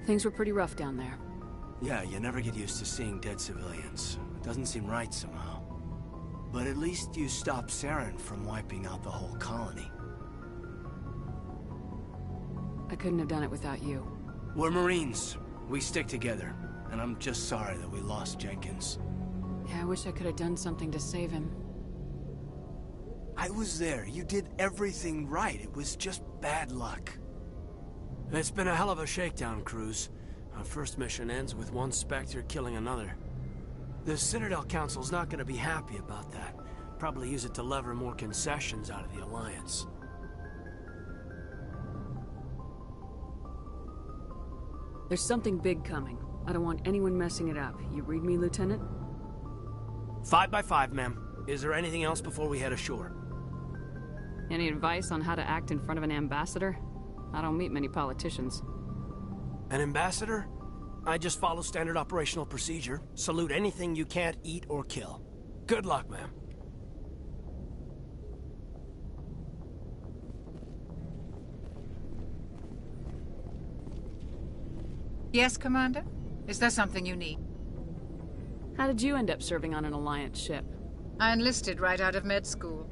Speaker 8: Things were pretty rough down there.
Speaker 17: Yeah, you never get used to seeing dead civilians. It doesn't seem right somehow. But at least you stopped Saren from wiping out the whole colony.
Speaker 8: I couldn't have done it without you.
Speaker 17: We're Marines. We stick together. And I'm just sorry that we lost Jenkins.
Speaker 8: Yeah, I wish I could have done something to save him.
Speaker 17: I was there. You did everything right. It was just bad luck. It's been a hell of a shakedown, Cruz. Our first mission ends with one Spectre killing another. The Citadel Council's not going to be happy about that. Probably use it to lever more concessions out of the Alliance.
Speaker 8: There's something big coming. I don't want anyone messing it up. You read me, Lieutenant?
Speaker 17: 5 by 5, ma'am. Is there anything else before we head ashore?
Speaker 8: Any advice on how to act in front of an ambassador? I don't meet many politicians.
Speaker 17: An ambassador? I just follow standard operational procedure. Salute anything you can't eat or kill. Good luck, ma'am.
Speaker 12: Yes, Commander? Is there something you need?
Speaker 8: How did you end up serving on an Alliance ship?
Speaker 12: I enlisted right out of med school.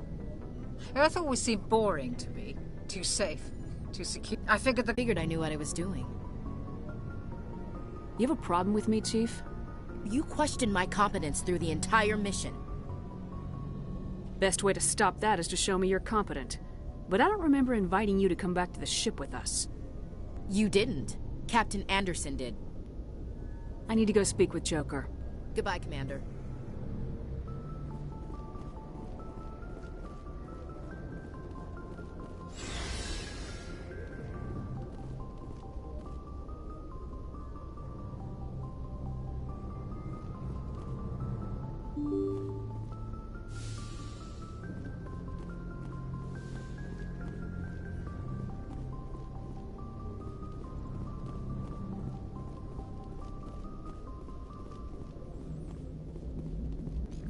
Speaker 12: Earth always seemed boring to me. Too safe. Too secure. I figured
Speaker 13: I knew what I was doing.
Speaker 8: You have a problem with me, Chief?
Speaker 13: You questioned my competence through the entire mission.
Speaker 8: Best way to stop that is to show me you're competent. But I don't remember inviting you to come back to the ship with us.
Speaker 13: You didn't. Captain Anderson did.
Speaker 8: I need to go speak with Joker.
Speaker 13: Goodbye, Commander.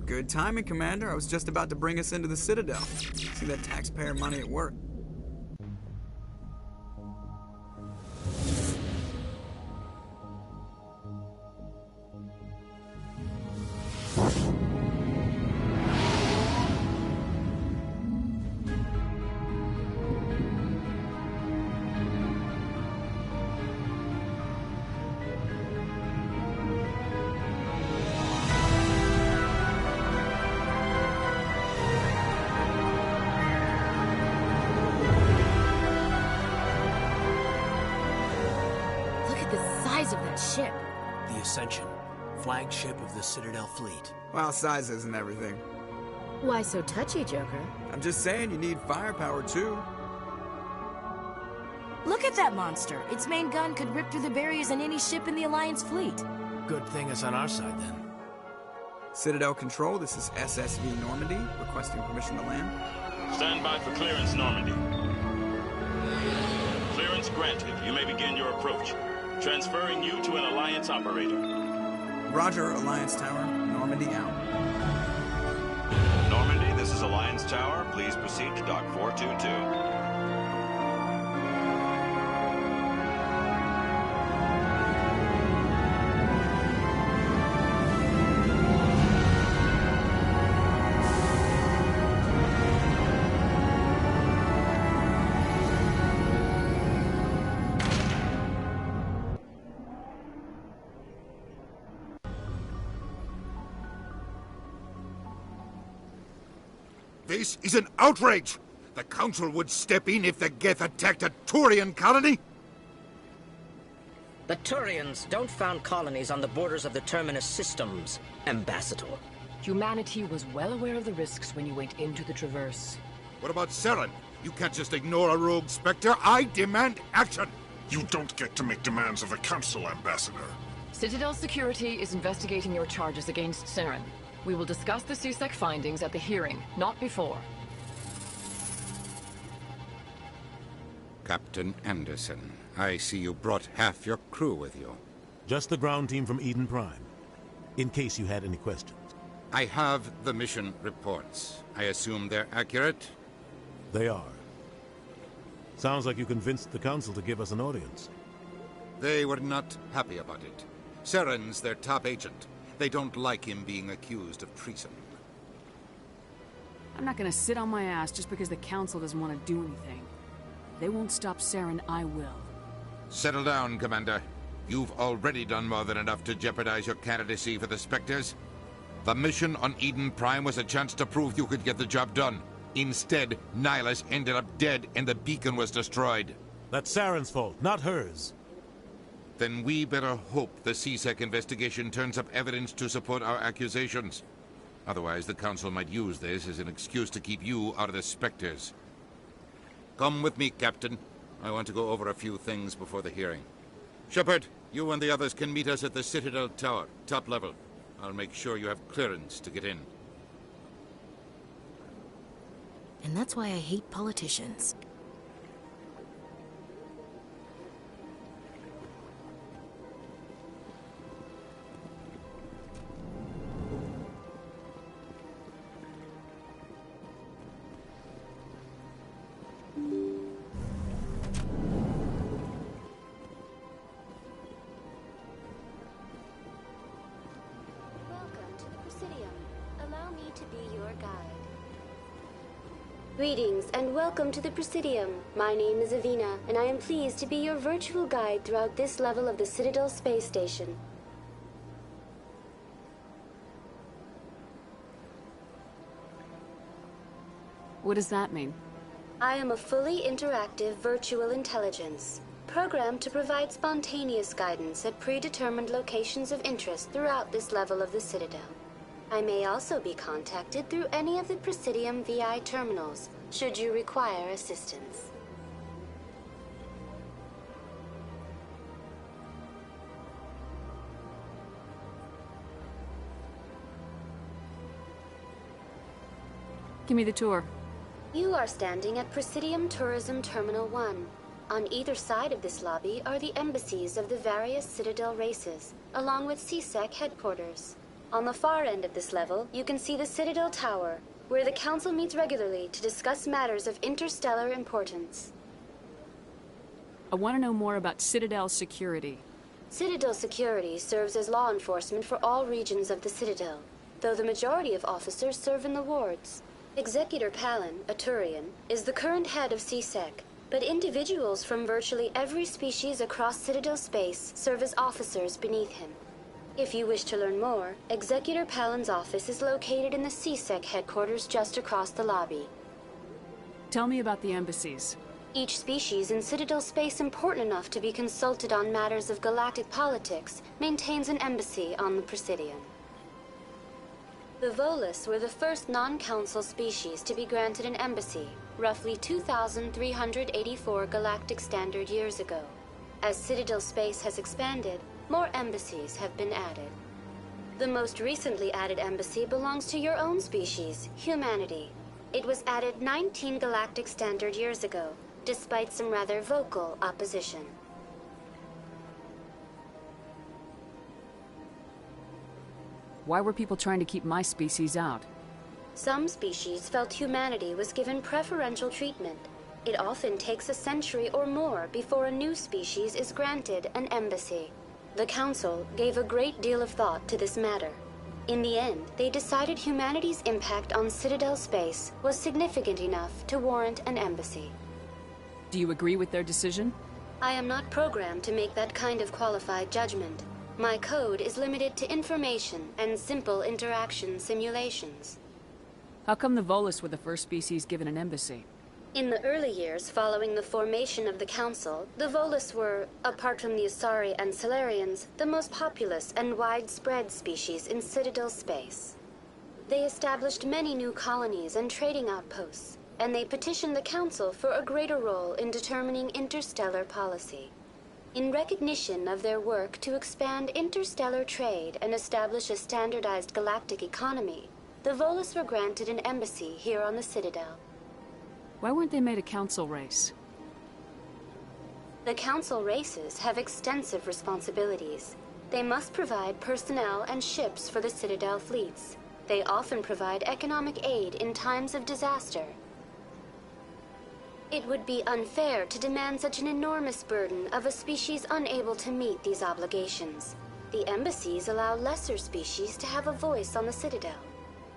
Speaker 5: Good timing, Commander. I was just about to bring us into the Citadel. See that taxpayer money at work.
Speaker 13: Ship.
Speaker 17: The Ascension, flagship of the Citadel fleet.
Speaker 5: Well, size isn't everything.
Speaker 13: Why so touchy, Joker?
Speaker 5: I'm just saying you need firepower, too.
Speaker 13: Look at that monster. Its main gun could rip through the barriers in any ship in the Alliance fleet.
Speaker 17: Good thing it's on our side, then.
Speaker 5: Citadel Control, this is SSV Normandy, requesting permission to land.
Speaker 18: Stand by for clearance, Normandy. Clearance granted. You may begin your approach. Transferring you to an Alliance operator.
Speaker 5: Roger, Alliance Tower. Normandy out.
Speaker 18: Normandy, this is Alliance Tower. Please proceed to Dock 422.
Speaker 16: This is an outrage! The Council would step in if the Geth attacked a Turian colony?
Speaker 19: The Turians don't found colonies on the borders of the Terminus systems, Ambassador.
Speaker 8: Humanity was well aware of the risks when you went into the Traverse.
Speaker 16: What about Saren? You can't just ignore a rogue Spectre. I demand action!
Speaker 20: You don't get to make demands of the Council, Ambassador.
Speaker 8: Citadel Security is investigating your charges against Saren. We will discuss the CSEC findings at the hearing, not before.
Speaker 2: Captain Anderson, I see you brought half your crew with you.
Speaker 3: Just the ground team from Eden Prime, in case you had any questions.
Speaker 2: I have the mission reports. I assume they're accurate?
Speaker 3: They are. Sounds like you convinced the Council to give us an audience.
Speaker 2: They were not happy about it. Saren's their top agent. They don't like him being accused of treason.
Speaker 21: I'm not gonna sit on my ass just because the Council doesn't want to do anything. If they won't stop Saren, I will.
Speaker 2: Settle down, Commander. You've already done more than enough to jeopardize your candidacy for the Spectres. The mission on Eden Prime was a chance to prove you could get the job done. Instead, Nihilus ended up dead and the beacon was destroyed.
Speaker 3: That's Saren's fault, not hers.
Speaker 2: Then we better hope the CSEC investigation turns up evidence to support our accusations. Otherwise, the Council might use this as an excuse to keep you out of the Spectres. Come with me, Captain. I want to go over a few things before the hearing. Shepard, you and the others can meet us at the Citadel Tower, top level. I'll make sure you have clearance to get in.
Speaker 13: And that's why I hate politicians.
Speaker 22: Greetings and welcome to the Presidium. My name is Avina, and I am pleased to be your virtual guide throughout this level of the Citadel Space Station.
Speaker 21: What does that mean?
Speaker 22: I am a fully interactive virtual intelligence, programmed to provide spontaneous guidance at predetermined locations of interest throughout this level of the Citadel. I may also be contacted through any of the Presidium VI terminals, should you require assistance.
Speaker 21: Give me the tour.
Speaker 22: You are standing at Presidium Tourism Terminal 1. On either side of this lobby are the embassies of the various Citadel races, along with CSEC headquarters. On the far end of this level, you can see the Citadel Tower, where the Council meets regularly to discuss matters of interstellar importance.
Speaker 21: I want to know more about Citadel security.
Speaker 22: Citadel security serves as law enforcement for all regions of the Citadel, though the majority of officers serve in the wards. Executor Palin, a Turian, is the current head of CSEC, but individuals from virtually every species across Citadel space serve as officers beneath him. If you wish to learn more, Executor Palin's office is located in the CSEC headquarters just across the lobby.
Speaker 21: Tell me about the embassies.
Speaker 22: Each species in Citadel space important enough to be consulted on matters of galactic politics maintains an embassy on the Presidium. The Volus were the first non-council species to be granted an embassy, roughly 2,384 galactic standard years ago. As Citadel space has expanded, more embassies have been added. The most recently added embassy belongs to your own species, humanity. It was added 19 galactic standard years ago, despite some rather vocal opposition.
Speaker 21: Why were people trying to keep my species out?
Speaker 22: Some species felt humanity was given preferential treatment. It often takes a century or more before a new species is granted an embassy. The Council gave a great deal of thought to this matter. In the end, they decided humanity's impact on Citadel space was significant enough to warrant an embassy.
Speaker 21: Do you agree with their decision?
Speaker 22: I am not programmed to make that kind of qualified judgment. My code is limited to information and simple interaction simulations.
Speaker 21: How come the Volus were the first species given an embassy?
Speaker 22: In the early years following the formation of the Council, the Volus were, apart from the Asari and Salarians, the most populous and widespread species in Citadel space. They established many new colonies and trading outposts, and they petitioned the Council for a greater role in determining interstellar policy. In recognition of their work to expand interstellar trade and establish a standardized galactic economy, the Volus were granted an embassy here on the Citadel.
Speaker 21: Why weren't they made a council race?
Speaker 22: The council races have extensive responsibilities. They must provide personnel and ships for the Citadel fleets. They often provide economic aid in times of disaster. It would be unfair to demand such an enormous burden of a species unable to meet these obligations. The embassies allow lesser species to have a voice on the Citadel.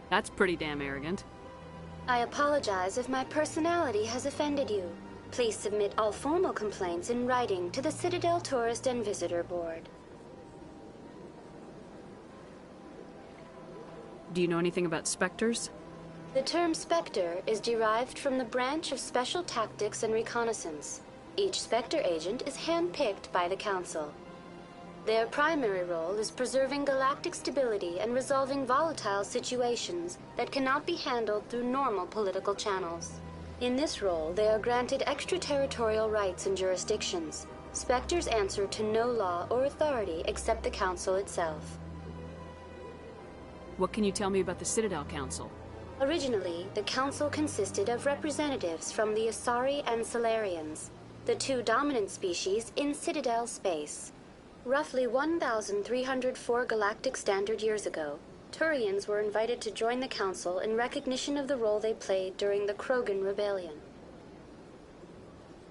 Speaker 21: That's pretty damn arrogant.
Speaker 22: I apologize if my personality has offended you. Please submit all formal complaints in writing to the Citadel Tourist and Visitor Board.
Speaker 21: Do you know anything about specters?
Speaker 22: The term Spectre is derived from the branch of Special Tactics and Reconnaissance. Each Spectre agent is handpicked by the Council. Their primary role is preserving galactic stability and resolving volatile situations that cannot be handled through normal political channels. In this role, they are granted extraterritorial rights and jurisdictions. Spectres answer to no law or authority except the Council itself.
Speaker 21: What can you tell me about the Citadel Council?
Speaker 22: Originally, the Council consisted of representatives from the Asari and Salarians, the two dominant species in Citadel space. Roughly 1,304 galactic standard years ago, Turians were invited to join the Council in recognition of the role they played during the Krogan Rebellion.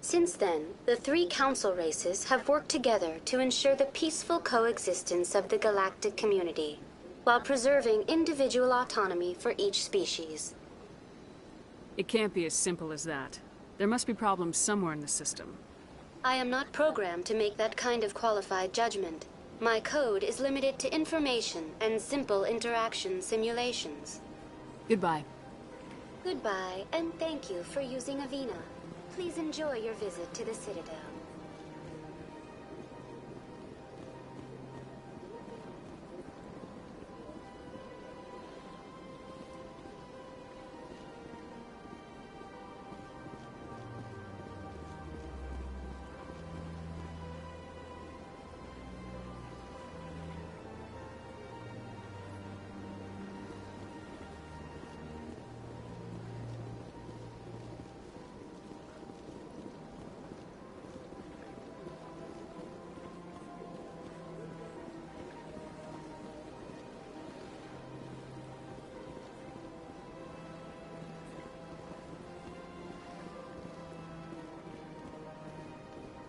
Speaker 22: Since then, the three Council races have worked together to ensure the peaceful coexistence of the galactic community, while preserving individual autonomy for each species.
Speaker 21: It can't be as simple as that. There must be problems somewhere in the system.
Speaker 22: I am not programmed to make that kind of qualified judgment. My code is limited to information and simple interaction simulations.
Speaker 21: Goodbye.
Speaker 22: Goodbye, and thank you for using Avina. Please enjoy your visit to the Citadel.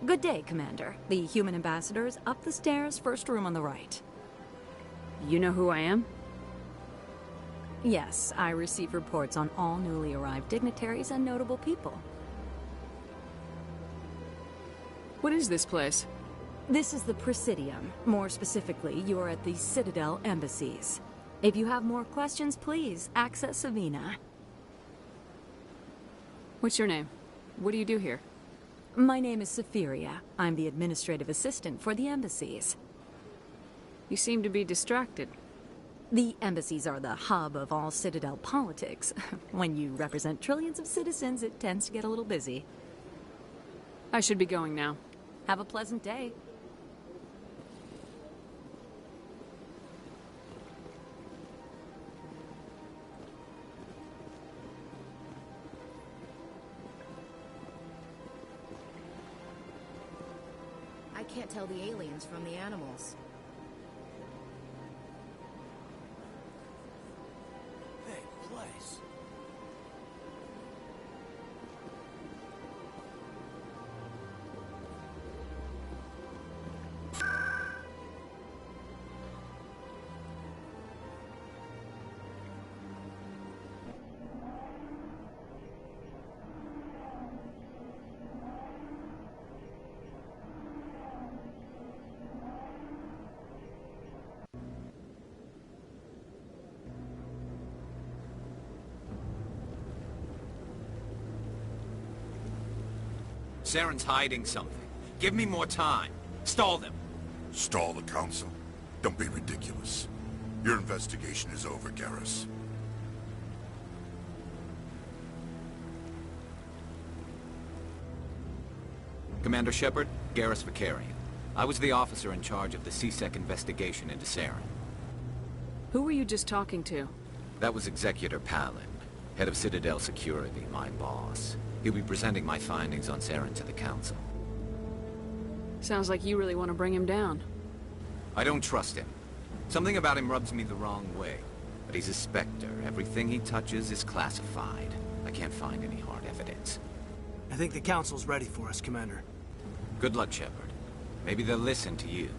Speaker 4: Good day, Commander. The human ambassador is up the stairs, first room on the right.
Speaker 21: You know who I am?
Speaker 4: Yes, I receive reports on all newly arrived dignitaries and notable people.
Speaker 21: What is this place?
Speaker 4: This is the Presidium. More specifically, you are at the Citadel embassies. If you have more questions, please access Savina.
Speaker 21: What's your name? What do you do here?
Speaker 4: My name is Safiria. I'm the administrative assistant for the embassies.
Speaker 21: You seem to be distracted.
Speaker 4: The embassies are the hub of all Citadel politics. When you represent trillions of citizens, it tends to get a little busy.
Speaker 21: I should be going now.
Speaker 4: Have a pleasant day.
Speaker 13: can't tell the aliens from the animals.
Speaker 17: Big place.
Speaker 9: Saren's hiding something. Give me more time. Stall them.
Speaker 16: Stall the Council? Don't be ridiculous. Your investigation is over, Garrus.
Speaker 9: Commander Shepard, Garrus Vicarian. I was the officer in charge of the CSEC investigation into Saren.
Speaker 21: Who were you just talking to?
Speaker 9: That was Executor Palin, head of Citadel Security, my boss. He'll be presenting my findings on Saren to the Council.
Speaker 21: Sounds like you really want to bring him down.
Speaker 9: I don't trust him. Something about him rubs me the wrong way. But he's a Spectre. Everything he touches is classified. I can't find any hard evidence.
Speaker 17: I think the Council's ready for us, Commander.
Speaker 9: Good luck, Shepard. Maybe they'll listen to you.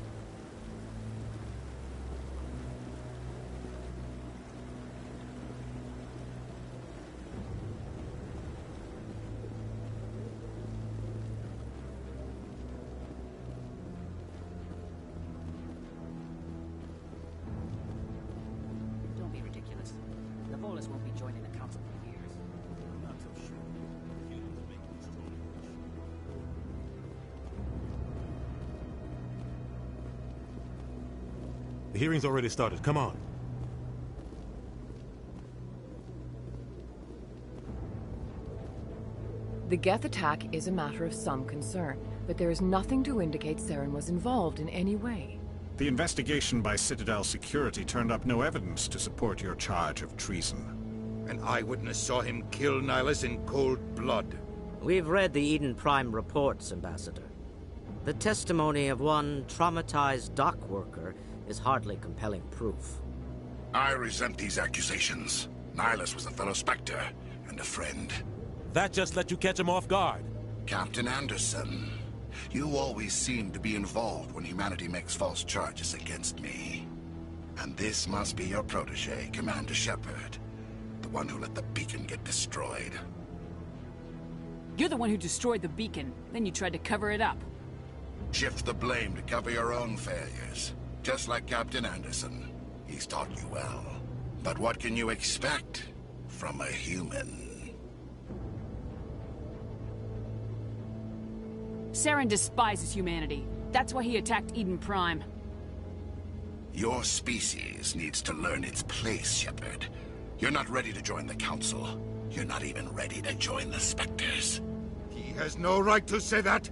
Speaker 10: Don't be ridiculous. The Volus won't be joining the Council for years.
Speaker 20: Not so sure. Humans make destroying.
Speaker 3: The hearing's already started. Come on.
Speaker 23: The Geth attack is a matter of some concern, but there is nothing to indicate Saren was involved in any way.
Speaker 6: The investigation by Citadel Security turned up no evidence to support your charge of treason.
Speaker 2: An eyewitness saw him kill Nihilus in cold blood.
Speaker 19: We've read the Eden Prime reports, Ambassador. The testimony of one traumatized dock worker is hardly compelling proof.
Speaker 16: I resent these accusations. Nihilus was a fellow Spectre and a friend.
Speaker 24: That just let you catch him off guard.
Speaker 16: Captain Anderson, you always seem to be involved when humanity makes false charges against me. And this must be your protege, Commander Shepard. The one who let the beacon get destroyed.
Speaker 21: You're the one who destroyed the beacon, then you tried to cover it up.
Speaker 16: Shift the blame to cover your own failures. Just like Captain Anderson. He's taught you well. But what can you expect from a human?
Speaker 21: Saren despises humanity. That's why he attacked Eden Prime.
Speaker 16: Your species needs to learn its place, Shepard. You're not ready to join the Council. You're not even ready to join the Spectres.
Speaker 2: He has no right to say that.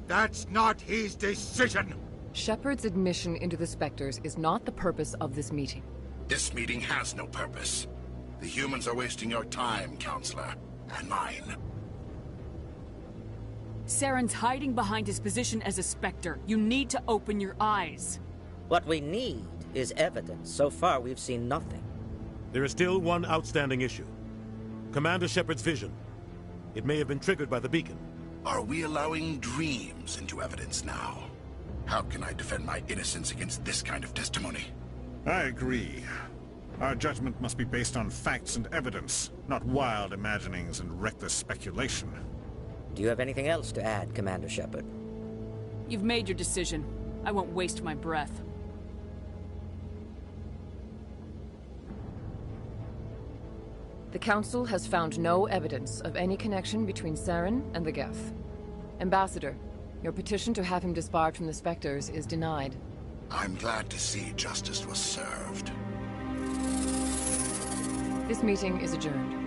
Speaker 2: That's not his decision.
Speaker 23: Shepard's admission into the Spectres is not the purpose of this meeting.
Speaker 16: This meeting has no purpose. The humans are wasting your time, Counselor, and mine.
Speaker 21: Saren's hiding behind his position as a Spectre. You need to open your eyes.
Speaker 19: What we need is evidence. So far, we've seen nothing.
Speaker 3: There is still one outstanding issue. Commander Shepard's vision. It may have been triggered by the beacon.
Speaker 16: Are we allowing dreams into evidence now? How can I defend my innocence against this kind of testimony?
Speaker 6: I agree. Our judgment must be based on facts and evidence, not wild imaginings and reckless speculation.
Speaker 19: Do you have anything else to add, Commander Shepard?
Speaker 21: You've made your decision. I won't waste my breath.
Speaker 23: The Council has found no evidence of any connection between Saren and the Geth. Ambassador, your petition to have him disbarred from the Spectres is denied.
Speaker 16: I'm glad to see justice was served.
Speaker 23: This meeting is adjourned.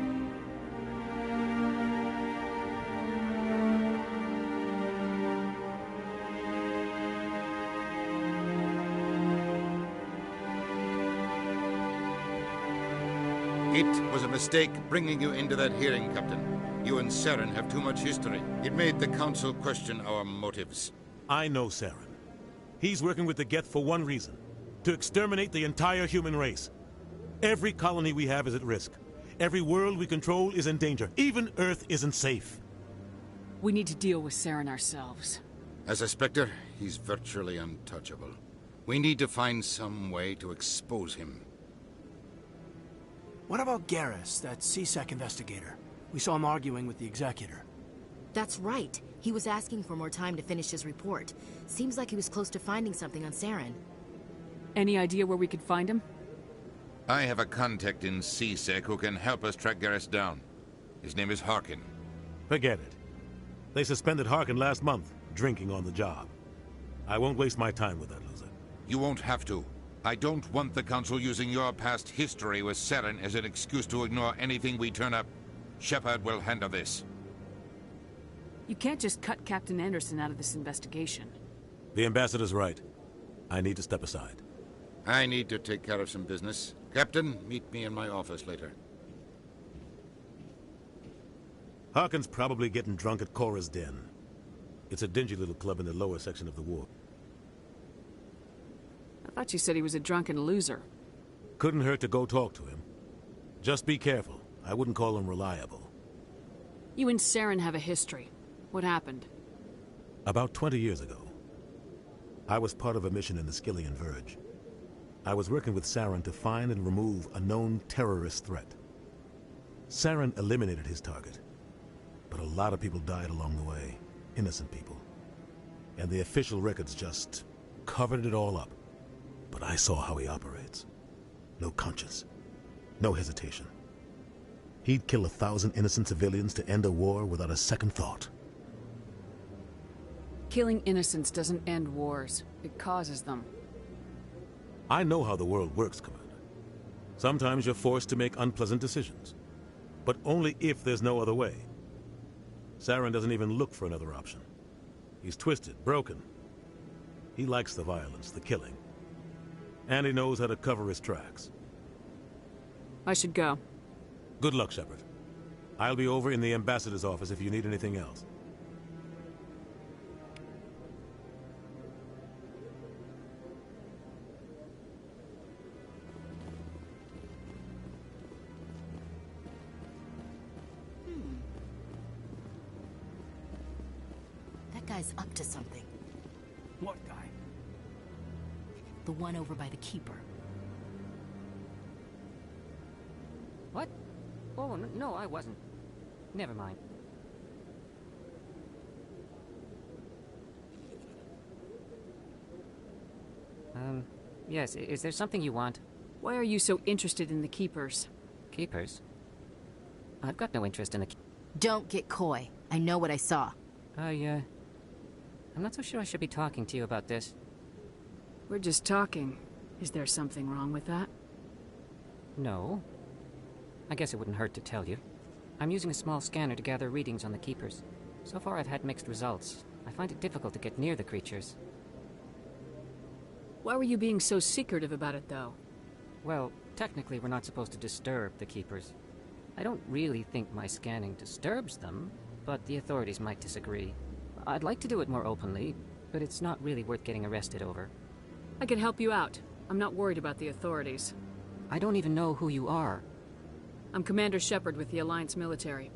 Speaker 2: It was a mistake bringing you into that hearing, Captain. You and Saren have too much history. It made the Council question our motives.
Speaker 3: I know Saren. He's working with the Geth for one reason: to exterminate the entire human race. Every colony we have is at risk. Every world we control is in danger. Even Earth isn't safe.
Speaker 21: We need to deal with Saren ourselves.
Speaker 2: As a Spectre, he's virtually untouchable. We need to find some way to expose him.
Speaker 17: What about Garrus, that CSEC investigator? We saw him arguing with the Executor.
Speaker 13: That's right. He was asking for more time to finish his report. Seems like he was close to finding something on Saren.
Speaker 21: Any idea where we could find him?
Speaker 2: I have a contact in CSEC who can help us track Garrus down. His name is Harkin.
Speaker 3: Forget it. They suspended Harkin last month, drinking on the job. I won't waste my time with that loser.
Speaker 2: You won't have to. I don't want the Council using your past history with Saren as an excuse to ignore anything we turn up. Shepard will handle this.
Speaker 21: You can't just cut Captain Anderson out of this investigation.
Speaker 3: The Ambassador's right. I need to step aside.
Speaker 2: I need to take care of some business. Captain, meet me in my office later.
Speaker 3: Harkin's probably getting drunk at Cora's Den. It's a dingy little club in the lower section of the wharf.
Speaker 21: I thought you said he was a drunken loser.
Speaker 3: Couldn't hurt to go talk to him. Just be careful. I wouldn't call him reliable.
Speaker 21: You and Saren have a history. What happened?
Speaker 3: About 20 years ago, I was part of a mission in the Skillian Verge. I was working with Saren to find and remove a known terrorist threat. Saren eliminated his target, but a lot of people died along the way. Innocent people. And the official records just covered it all up. But I saw how he operates. No conscience. No hesitation. He'd kill 1,000 innocent civilians to end a war without a second thought.
Speaker 21: Killing innocents doesn't end wars. It causes them.
Speaker 3: I know how the world works, Commander. Sometimes you're forced to make unpleasant decisions. But only if there's no other way. Saren doesn't even look for another option. He's twisted, broken. He likes the violence, the killing. And he knows how to cover his tracks.
Speaker 21: I should go.
Speaker 3: Good luck, Shepard. I'll be over in the Ambassador's office if you need anything else.
Speaker 13: That guy's up to something.
Speaker 17: What guy?
Speaker 13: The one over by the Keeper.
Speaker 10: What? Oh, no, I wasn't. Never mind. Yes, is there something you want?
Speaker 21: Why are you so interested in the Keepers?
Speaker 10: Keepers? I've got no interest in the...
Speaker 13: Don't get coy. I know what I saw.
Speaker 10: I'm not so sure I should be talking to you about this.
Speaker 21: We're just talking. Is there something wrong with that?
Speaker 10: No. I guess it wouldn't hurt to tell you. I'm using a small scanner to gather readings on the Keepers. So far I've had mixed results. I find it difficult to get near the creatures.
Speaker 21: Why were you being so secretive about it, though?
Speaker 10: Well, technically we're not supposed to disturb the Keepers. I don't really think my scanning disturbs them, but the authorities might disagree. I'd like to do it more openly, but it's not really worth getting arrested over.
Speaker 21: I can help you out. I'm not worried about the authorities.
Speaker 10: I don't even know who you are.
Speaker 21: I'm Commander Shepard with the Alliance military.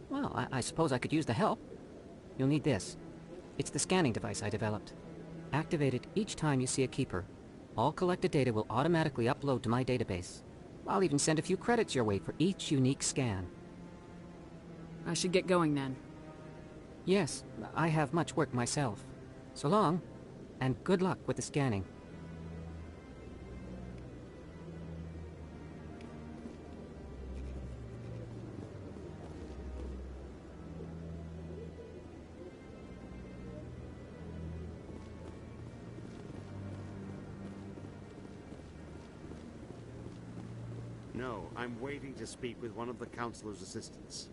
Speaker 10: Well, I suppose I could use the help. You'll need this. It's the scanning device I developed. Activate it each time you see a Keeper. All collected data will automatically upload to my database. I'll even send a few credits your way for each unique scan.
Speaker 21: I should get going then.
Speaker 10: Yes, I have much work myself. So long, and good luck with the scanning.
Speaker 7: No, I'm waiting to speak with one of the Councilor's assistants.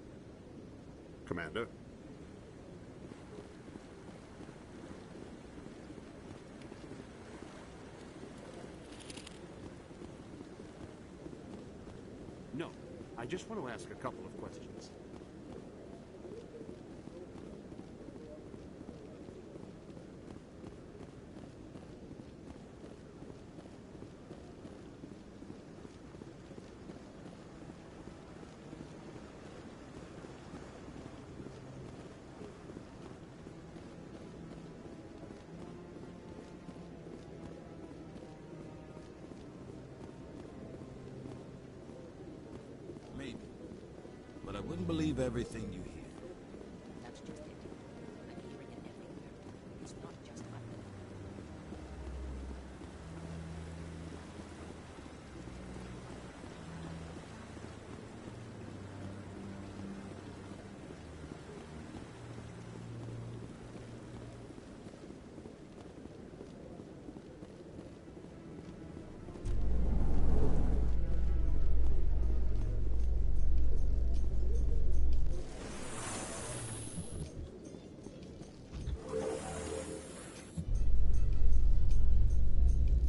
Speaker 7: Commander? No, I just want to ask a couple of questions.
Speaker 1: Wouldn't believe everything you hear.
Speaker 10: That's just it. I'm hearing it everywhere. It's not just us.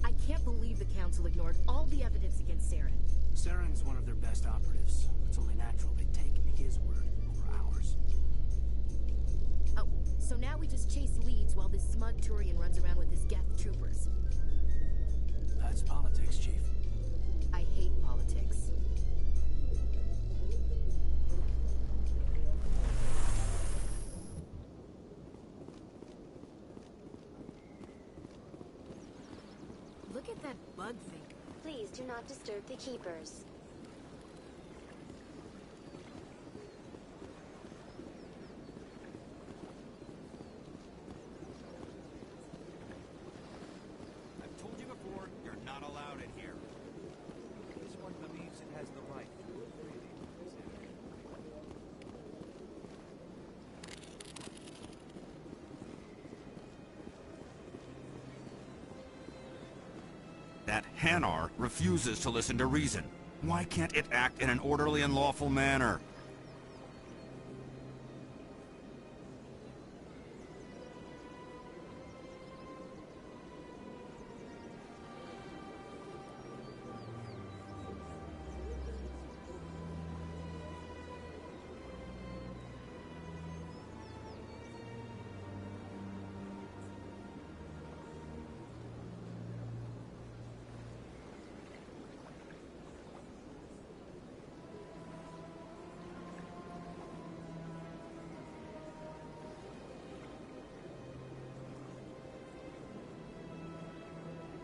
Speaker 13: I can't believe the Council ignored all the evidence against Saren.
Speaker 17: Saren's one of their best operatives. It's only natural they take his word over ours.
Speaker 13: Oh, so now we just chase leads while this smug Turian runs around with his Geth troopers.
Speaker 17: That's politics, Chief.
Speaker 13: I hate politics. Look at that bug thing.
Speaker 22: Please do not disturb the keepers.
Speaker 11: I've told you before, you're not allowed in here. This one believes it has the right to do it freely.
Speaker 14: That Hanar refuses to listen to reason. Why can't it act in an orderly and lawful manner?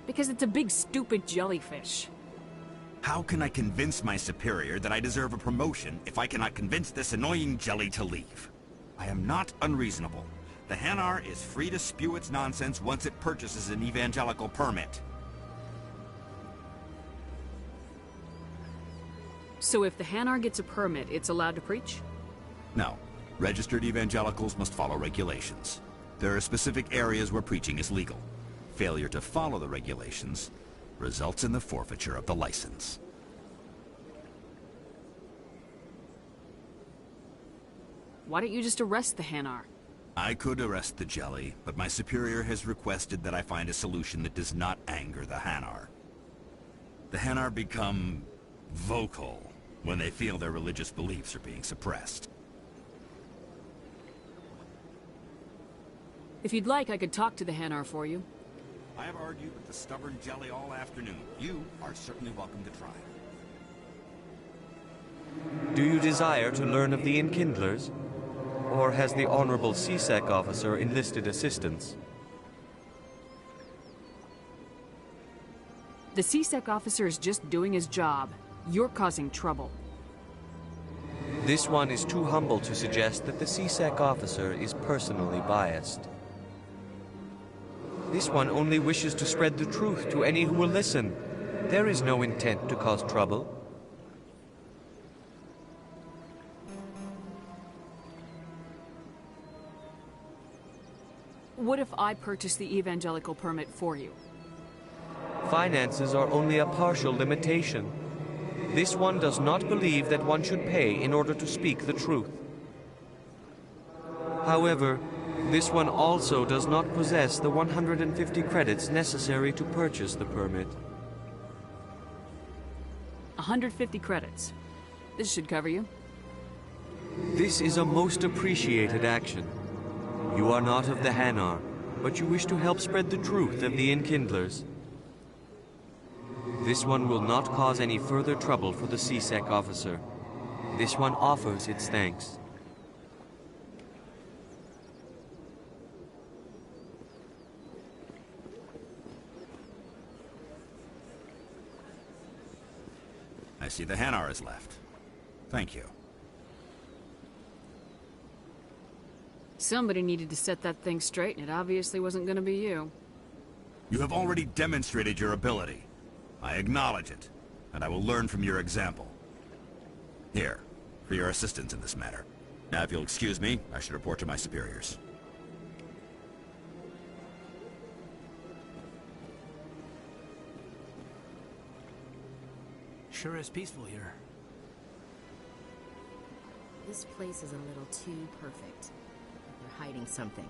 Speaker 21: Because it's a big, stupid jellyfish.
Speaker 14: How can I convince my superior that I deserve a promotion if I cannot convince this annoying jelly to leave? I am not unreasonable. The Hanar is free to spew its nonsense once it purchases an evangelical permit.
Speaker 21: So if the Hanar gets a permit, it's allowed to preach?
Speaker 14: No. Registered evangelicals must follow regulations. There are specific areas where preaching is legal. Failure to follow the regulations results in the forfeiture of the license.
Speaker 21: Why don't you just arrest the Hanar?
Speaker 14: I could arrest the jelly, but my superior has requested that I find a solution that does not anger the Hanar. The Hanar become vocal when they feel their religious beliefs are being suppressed.
Speaker 21: If you'd like, I could talk to the Hanar for you.
Speaker 14: I have argued with the stubborn jelly all afternoon. You are certainly welcome to try.
Speaker 15: Do you desire to learn of the Enkindlers? Or has the Honorable CSEC officer enlisted assistance?
Speaker 21: The CSEC officer is just doing his job. You're causing trouble.
Speaker 15: This one is too humble to suggest that the CSEC officer is personally biased. This one only wishes to spread the truth to any who will listen. There is no intent to cause trouble.
Speaker 21: What if I purchase the evangelical permit for you?
Speaker 15: Finances are only a partial limitation. This one does not believe that one should pay in order to speak the truth. However, this one also does not possess the 150 credits necessary to purchase the permit.
Speaker 21: 150 credits. This should cover you.
Speaker 15: This is a most appreciated action. You are not of the Hanar, but you wish to help spread the truth of the Enkindlers. This one will not cause any further trouble for the CSEC officer. This one offers its thanks.
Speaker 14: I see the Hanar is left. Thank you.
Speaker 21: Somebody needed to set that thing straight, and it obviously wasn't gonna be you.
Speaker 14: You have already demonstrated your ability. I acknowledge it, and I will learn from your example. Here, for your assistance in this matter. Now, if you'll excuse me, I should report to my superiors.
Speaker 17: Sure is peaceful here.
Speaker 13: This place is a little too perfect. They're hiding something.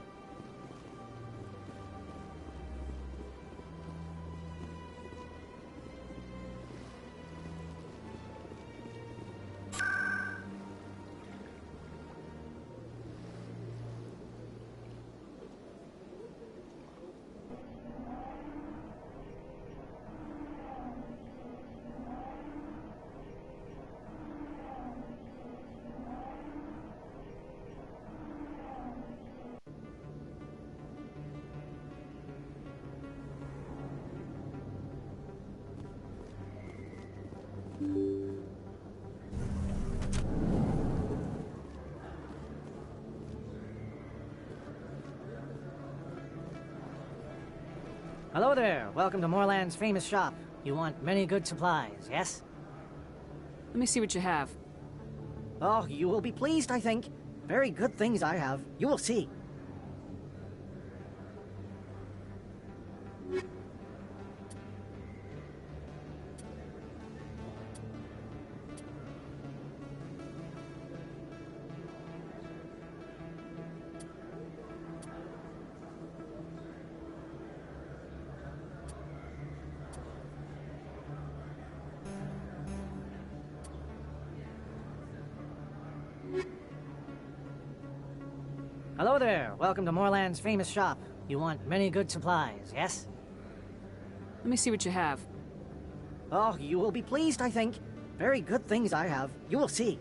Speaker 1: Hello there. Welcome to Moorland's famous shop. You want many good supplies, yes?
Speaker 21: Let me see what you have.
Speaker 1: Oh, you will be pleased, I think. Very good things I have. You will see. Hello there. Welcome to Moorland's famous shop. You want many good supplies, yes?
Speaker 21: Let me see what you have.
Speaker 1: Oh, you will be pleased, I think. Very good things I have. You will see.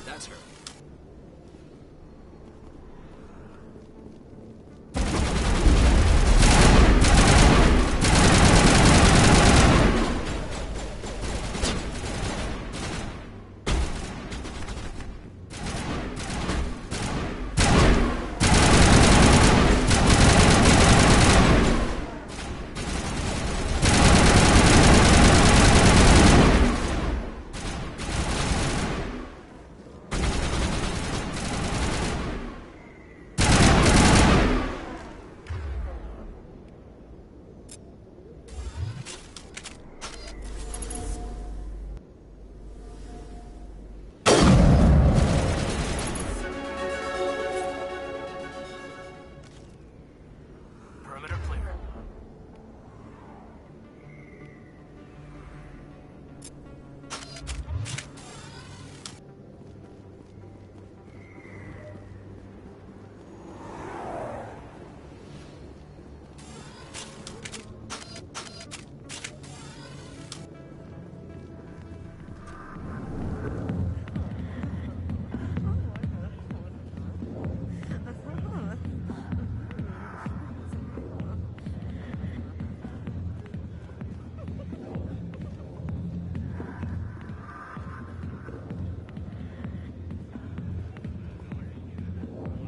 Speaker 11: That's her.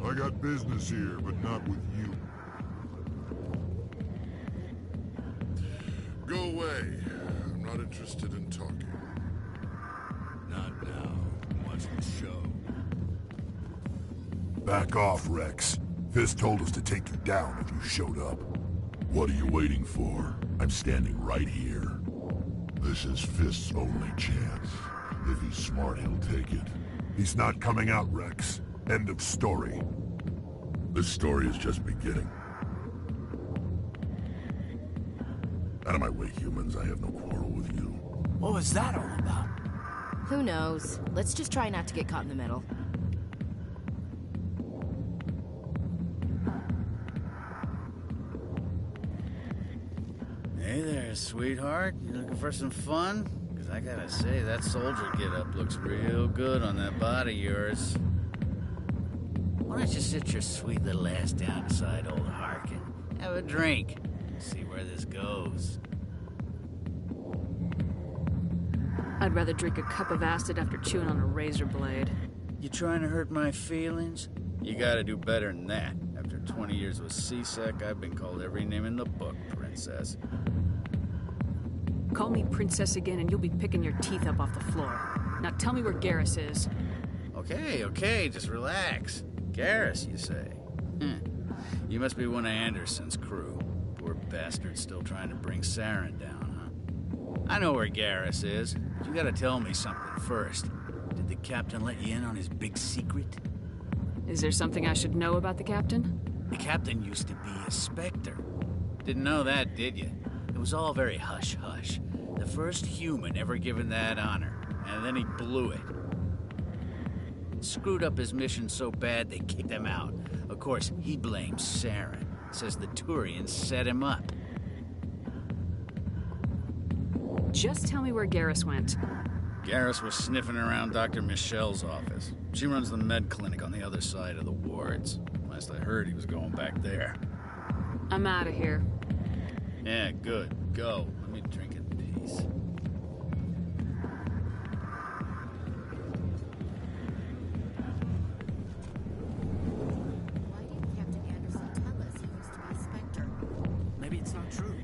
Speaker 5: I got business here, but not with you. Go away. I'm not interested in talking.
Speaker 11: Not now. I'm watching the show.
Speaker 5: Back off, Rex. Fist told us to take you down if you showed up. What are you waiting for? I'm standing right here. This is Fist's only chance. If he's smart, he'll take it. He's not coming out, Rex. End of story. This story is just beginning. Out of my way, humans. I have no quarrel with you.
Speaker 17: What was that all about?
Speaker 13: Who knows? Let's just try not to get caught in the middle.
Speaker 4: Hey there, sweetheart. You looking for some fun? Because I gotta say, that soldier get-up looks real good on that body of yours. Why don't you sit your sweet little ass down beside old Harkin? Have a drink. See where this goes.
Speaker 21: I'd rather drink a cup of acid after chewing on a razor blade.
Speaker 4: You trying to hurt my feelings? You gotta do better than that. After 20 years with C-Sec, I've been called every name in the book, princess.
Speaker 21: Call me princess again and you'll be picking your teeth up off the floor. Now tell me where Garrus is.
Speaker 4: Okay, just relax. Garrus, you say? You must be one of Anderson's crew. Poor bastard still trying to bring Saren down, huh? I know where Garrus is, but you gotta tell me something first. Did the captain let you in on his big secret?
Speaker 21: Is there something I should know about the captain?
Speaker 4: The captain used to be a Spectre. Didn't know that, did you? It was all very hush-hush. The first human ever given that honor, and then he blew it. Screwed up his mission so bad they kicked him out. Of course, he blames Saren. Says the Turians set him up.
Speaker 21: Just tell me where Garrus went.
Speaker 4: Garrus was sniffing around Dr. Michelle's office. She runs the med clinic on the other side of the wards. Last I heard, he was going back there.
Speaker 21: I'm out of here.
Speaker 4: Yeah, good. Go. Let me drink in peace.
Speaker 13: Why didn't Captain Anderson tell us he used to be a Spectre?
Speaker 17: Maybe it's not true.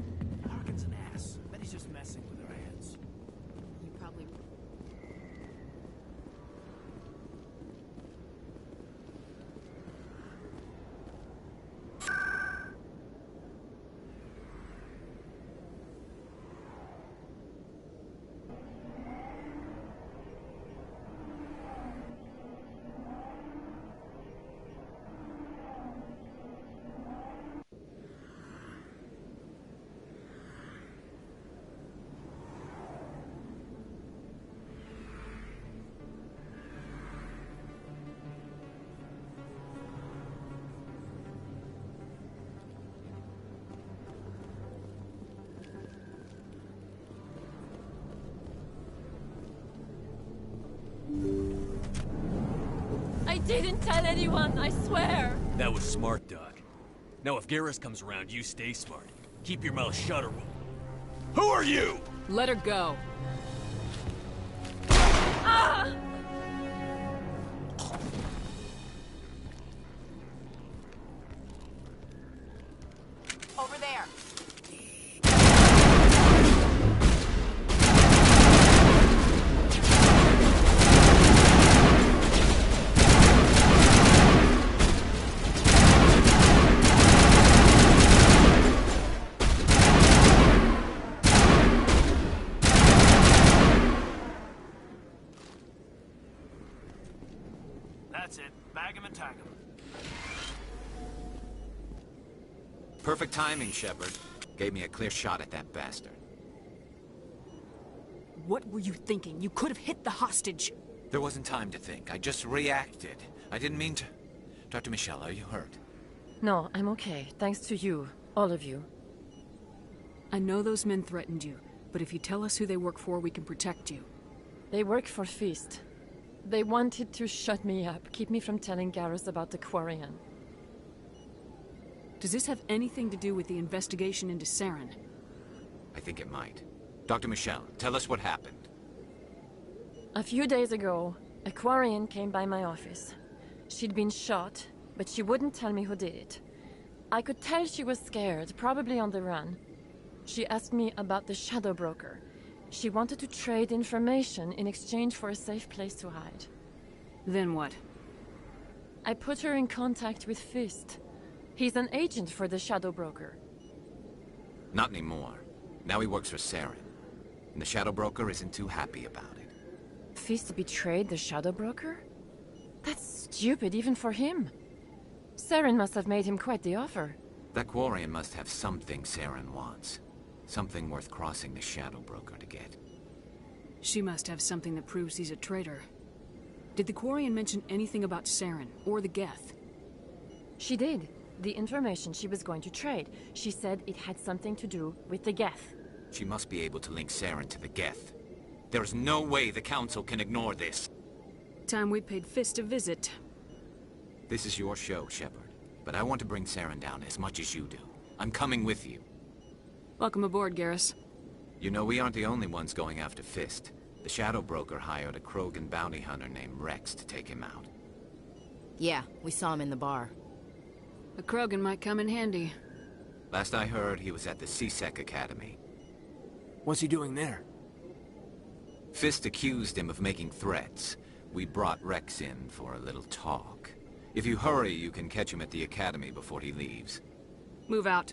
Speaker 17: Harkin's an ass. Bet he's just messing with our heads.
Speaker 13: You probably...
Speaker 8: I didn't tell anyone, I swear!
Speaker 15: That was smart, Doc. Now if Garrus comes around, you stay smart. Keep your mouth shut or we'll... Who are you?
Speaker 21: Let her go.
Speaker 8: Ah!
Speaker 13: Over there!
Speaker 17: That's it. Bag him and tag him.
Speaker 9: Perfect timing, Shepard. Gave me a clear shot at that bastard.
Speaker 21: What were you thinking? You could have hit the hostage.
Speaker 9: There wasn't time to think. I just reacted. I didn't mean to... Dr. Michelle, are you hurt?
Speaker 23: No, I'm okay. Thanks to you. All of you.
Speaker 21: I know those men threatened you, but if you tell us who they work for, we can protect you.
Speaker 23: They work for Feast. They wanted to shut me up, keep me from telling Garrus about the Quarian.
Speaker 21: Does this have anything to do with the investigation into Saren?
Speaker 9: I think it might. Dr. Michelle, tell us what happened.
Speaker 23: A few days ago, a Quarian came by my office. She'd been shot, but she wouldn't tell me who did it. I could tell she was scared, probably on the run. She asked me about the Shadow Broker. She wanted to trade information in exchange for a safe place to hide.
Speaker 21: Then what?
Speaker 23: I put her in contact with Fist. He's an agent for the Shadow Broker.
Speaker 9: Not anymore. Now he works for Saren. and the Shadow Broker isn't too happy about it.
Speaker 23: Fist betrayed the Shadow Broker? That's stupid even for him. Saren must have made him quite the offer.
Speaker 9: That Quarian must have something Saren wants. Something worth crossing the Shadow Broker to get.
Speaker 21: She must have something that proves he's a traitor. Did the Quarian mention anything about Saren, or the Geth?
Speaker 23: She did. The information she was going to trade. She said it had something to do with the Geth.
Speaker 9: She must be able to link Saren to the Geth. There's no way the Council can ignore this.
Speaker 21: Time we paid Fist a visit.
Speaker 9: This is your show, Shepard. But I want to bring Saren down as much as you do. I'm coming with you.
Speaker 21: Welcome aboard, Garrus.
Speaker 9: You know, we aren't the only ones going after Fist. The Shadow Broker hired a Krogan bounty hunter named Rex to take him out.
Speaker 13: Yeah, we saw him in the bar.
Speaker 21: A Krogan might come in handy.
Speaker 9: Last I heard, he was at the CSEC Academy.
Speaker 17: What's he doing there?
Speaker 9: Fist accused him of making threats. We brought Rex in for a little talk. If you hurry, you can catch him at the Academy before he leaves.
Speaker 21: Move out.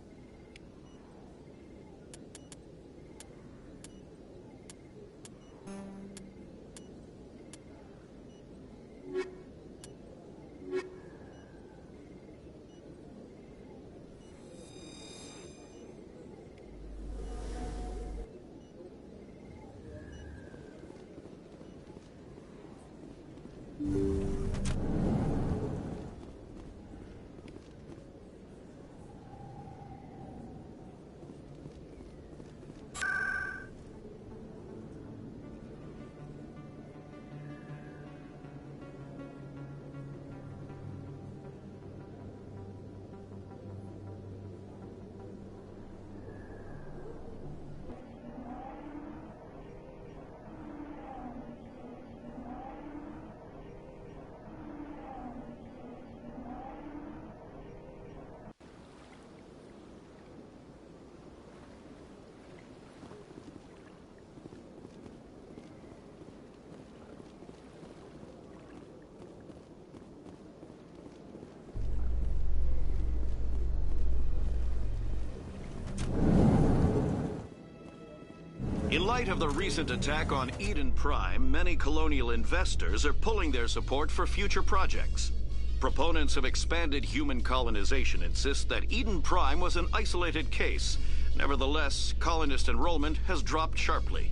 Speaker 12: In light of the recent attack on Eden Prime, many colonial investors are pulling their support for future projects. Proponents of expanded human colonization insist that Eden Prime was an isolated case. Nevertheless, colonist enrollment has dropped sharply.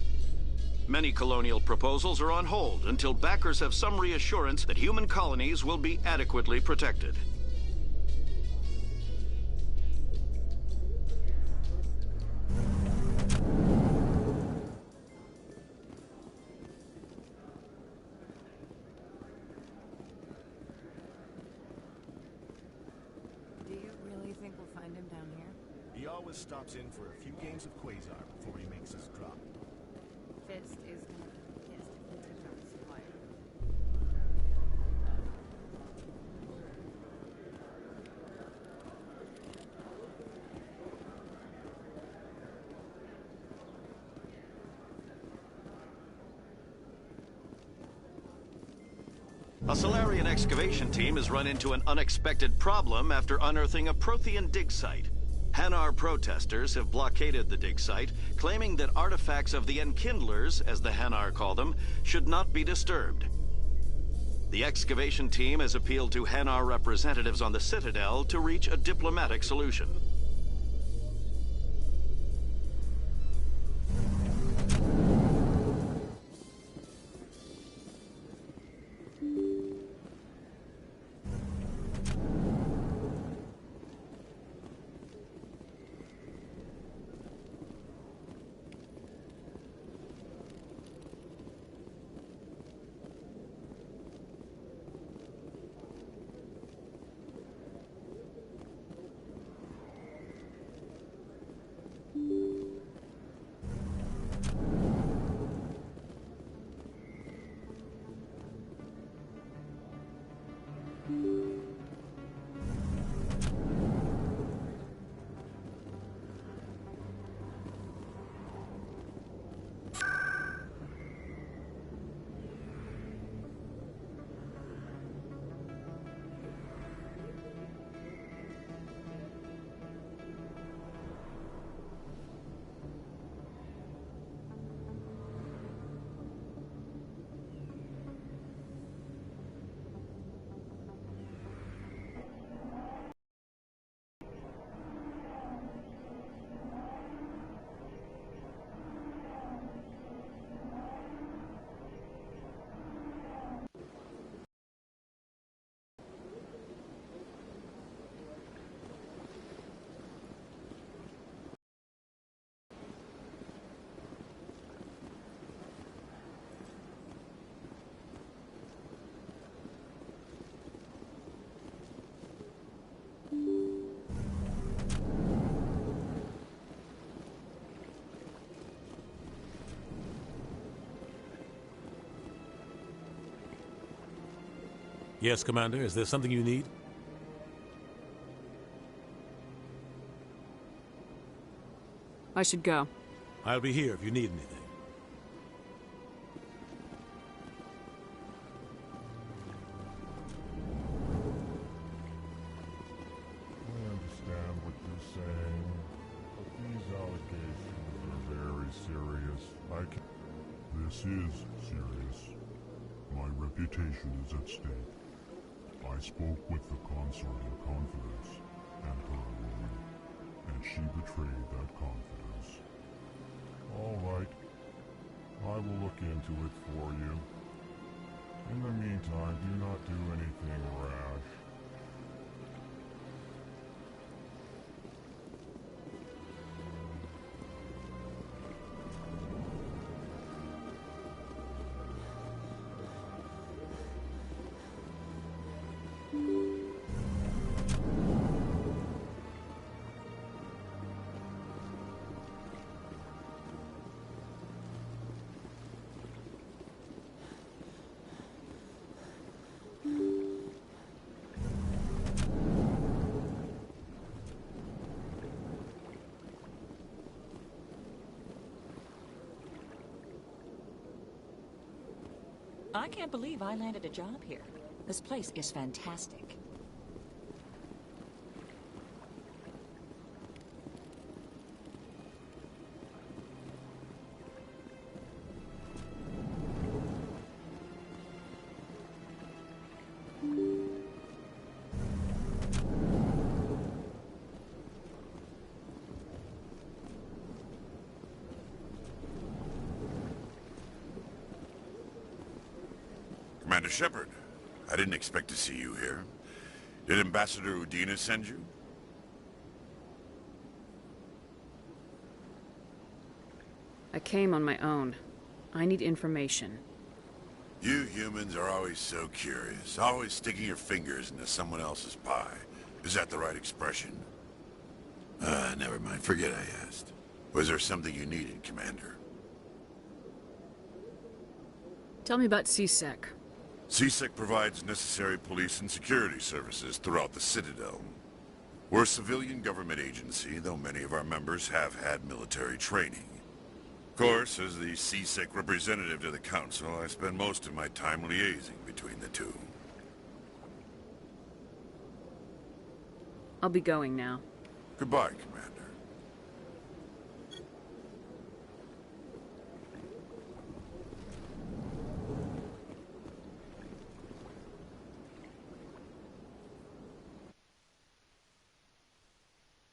Speaker 12: Many colonial proposals are on hold until backers have some reassurance that human colonies will be adequately protected.
Speaker 18: Stops in for a few games of Quasar before he makes his drop.
Speaker 20: Fist is gonna be pissed if we touch our supplier.
Speaker 12: A Solarian excavation team has run into an unexpected problem after unearthing a Prothean dig site. Hanar protesters have blockaded the dig site, claiming that artifacts of the Enkindlers, as the Hanar call them, should not be disturbed. The excavation team has appealed to Hanar representatives on the Citadel to reach a diplomatic solution.
Speaker 3: Yes, Commander. Is there something you need?
Speaker 21: I should go.
Speaker 3: I'll be here if you need anything.
Speaker 5: I understand what you're saying, but these allegations are very serious. This is serious. My reputation is at stake. I spoke with the consort in confidence, and her alone, and she betrayed that confidence. All right. I will look into it for you. In the meantime, do not do anything rash.
Speaker 6: I can't believe I landed a job here. This place is fantastic.
Speaker 5: Commander Shepard, I didn't expect to see you here. Did Ambassador Udina send you?
Speaker 21: I came on my own. I need information.
Speaker 5: You humans are always so curious, always sticking your fingers into someone else's pie. Is that the right expression? Never mind. Forget I asked. Was there something you needed, Commander?
Speaker 21: Tell me about CSEC.
Speaker 5: CSEC provides necessary police and security services throughout the Citadel. We're a civilian government agency, though many of our members have had military training. Of course, as the CSEC representative to the Council, I spend most of my time liaising between the two.
Speaker 21: I'll be going now.
Speaker 5: Goodbye, Commander.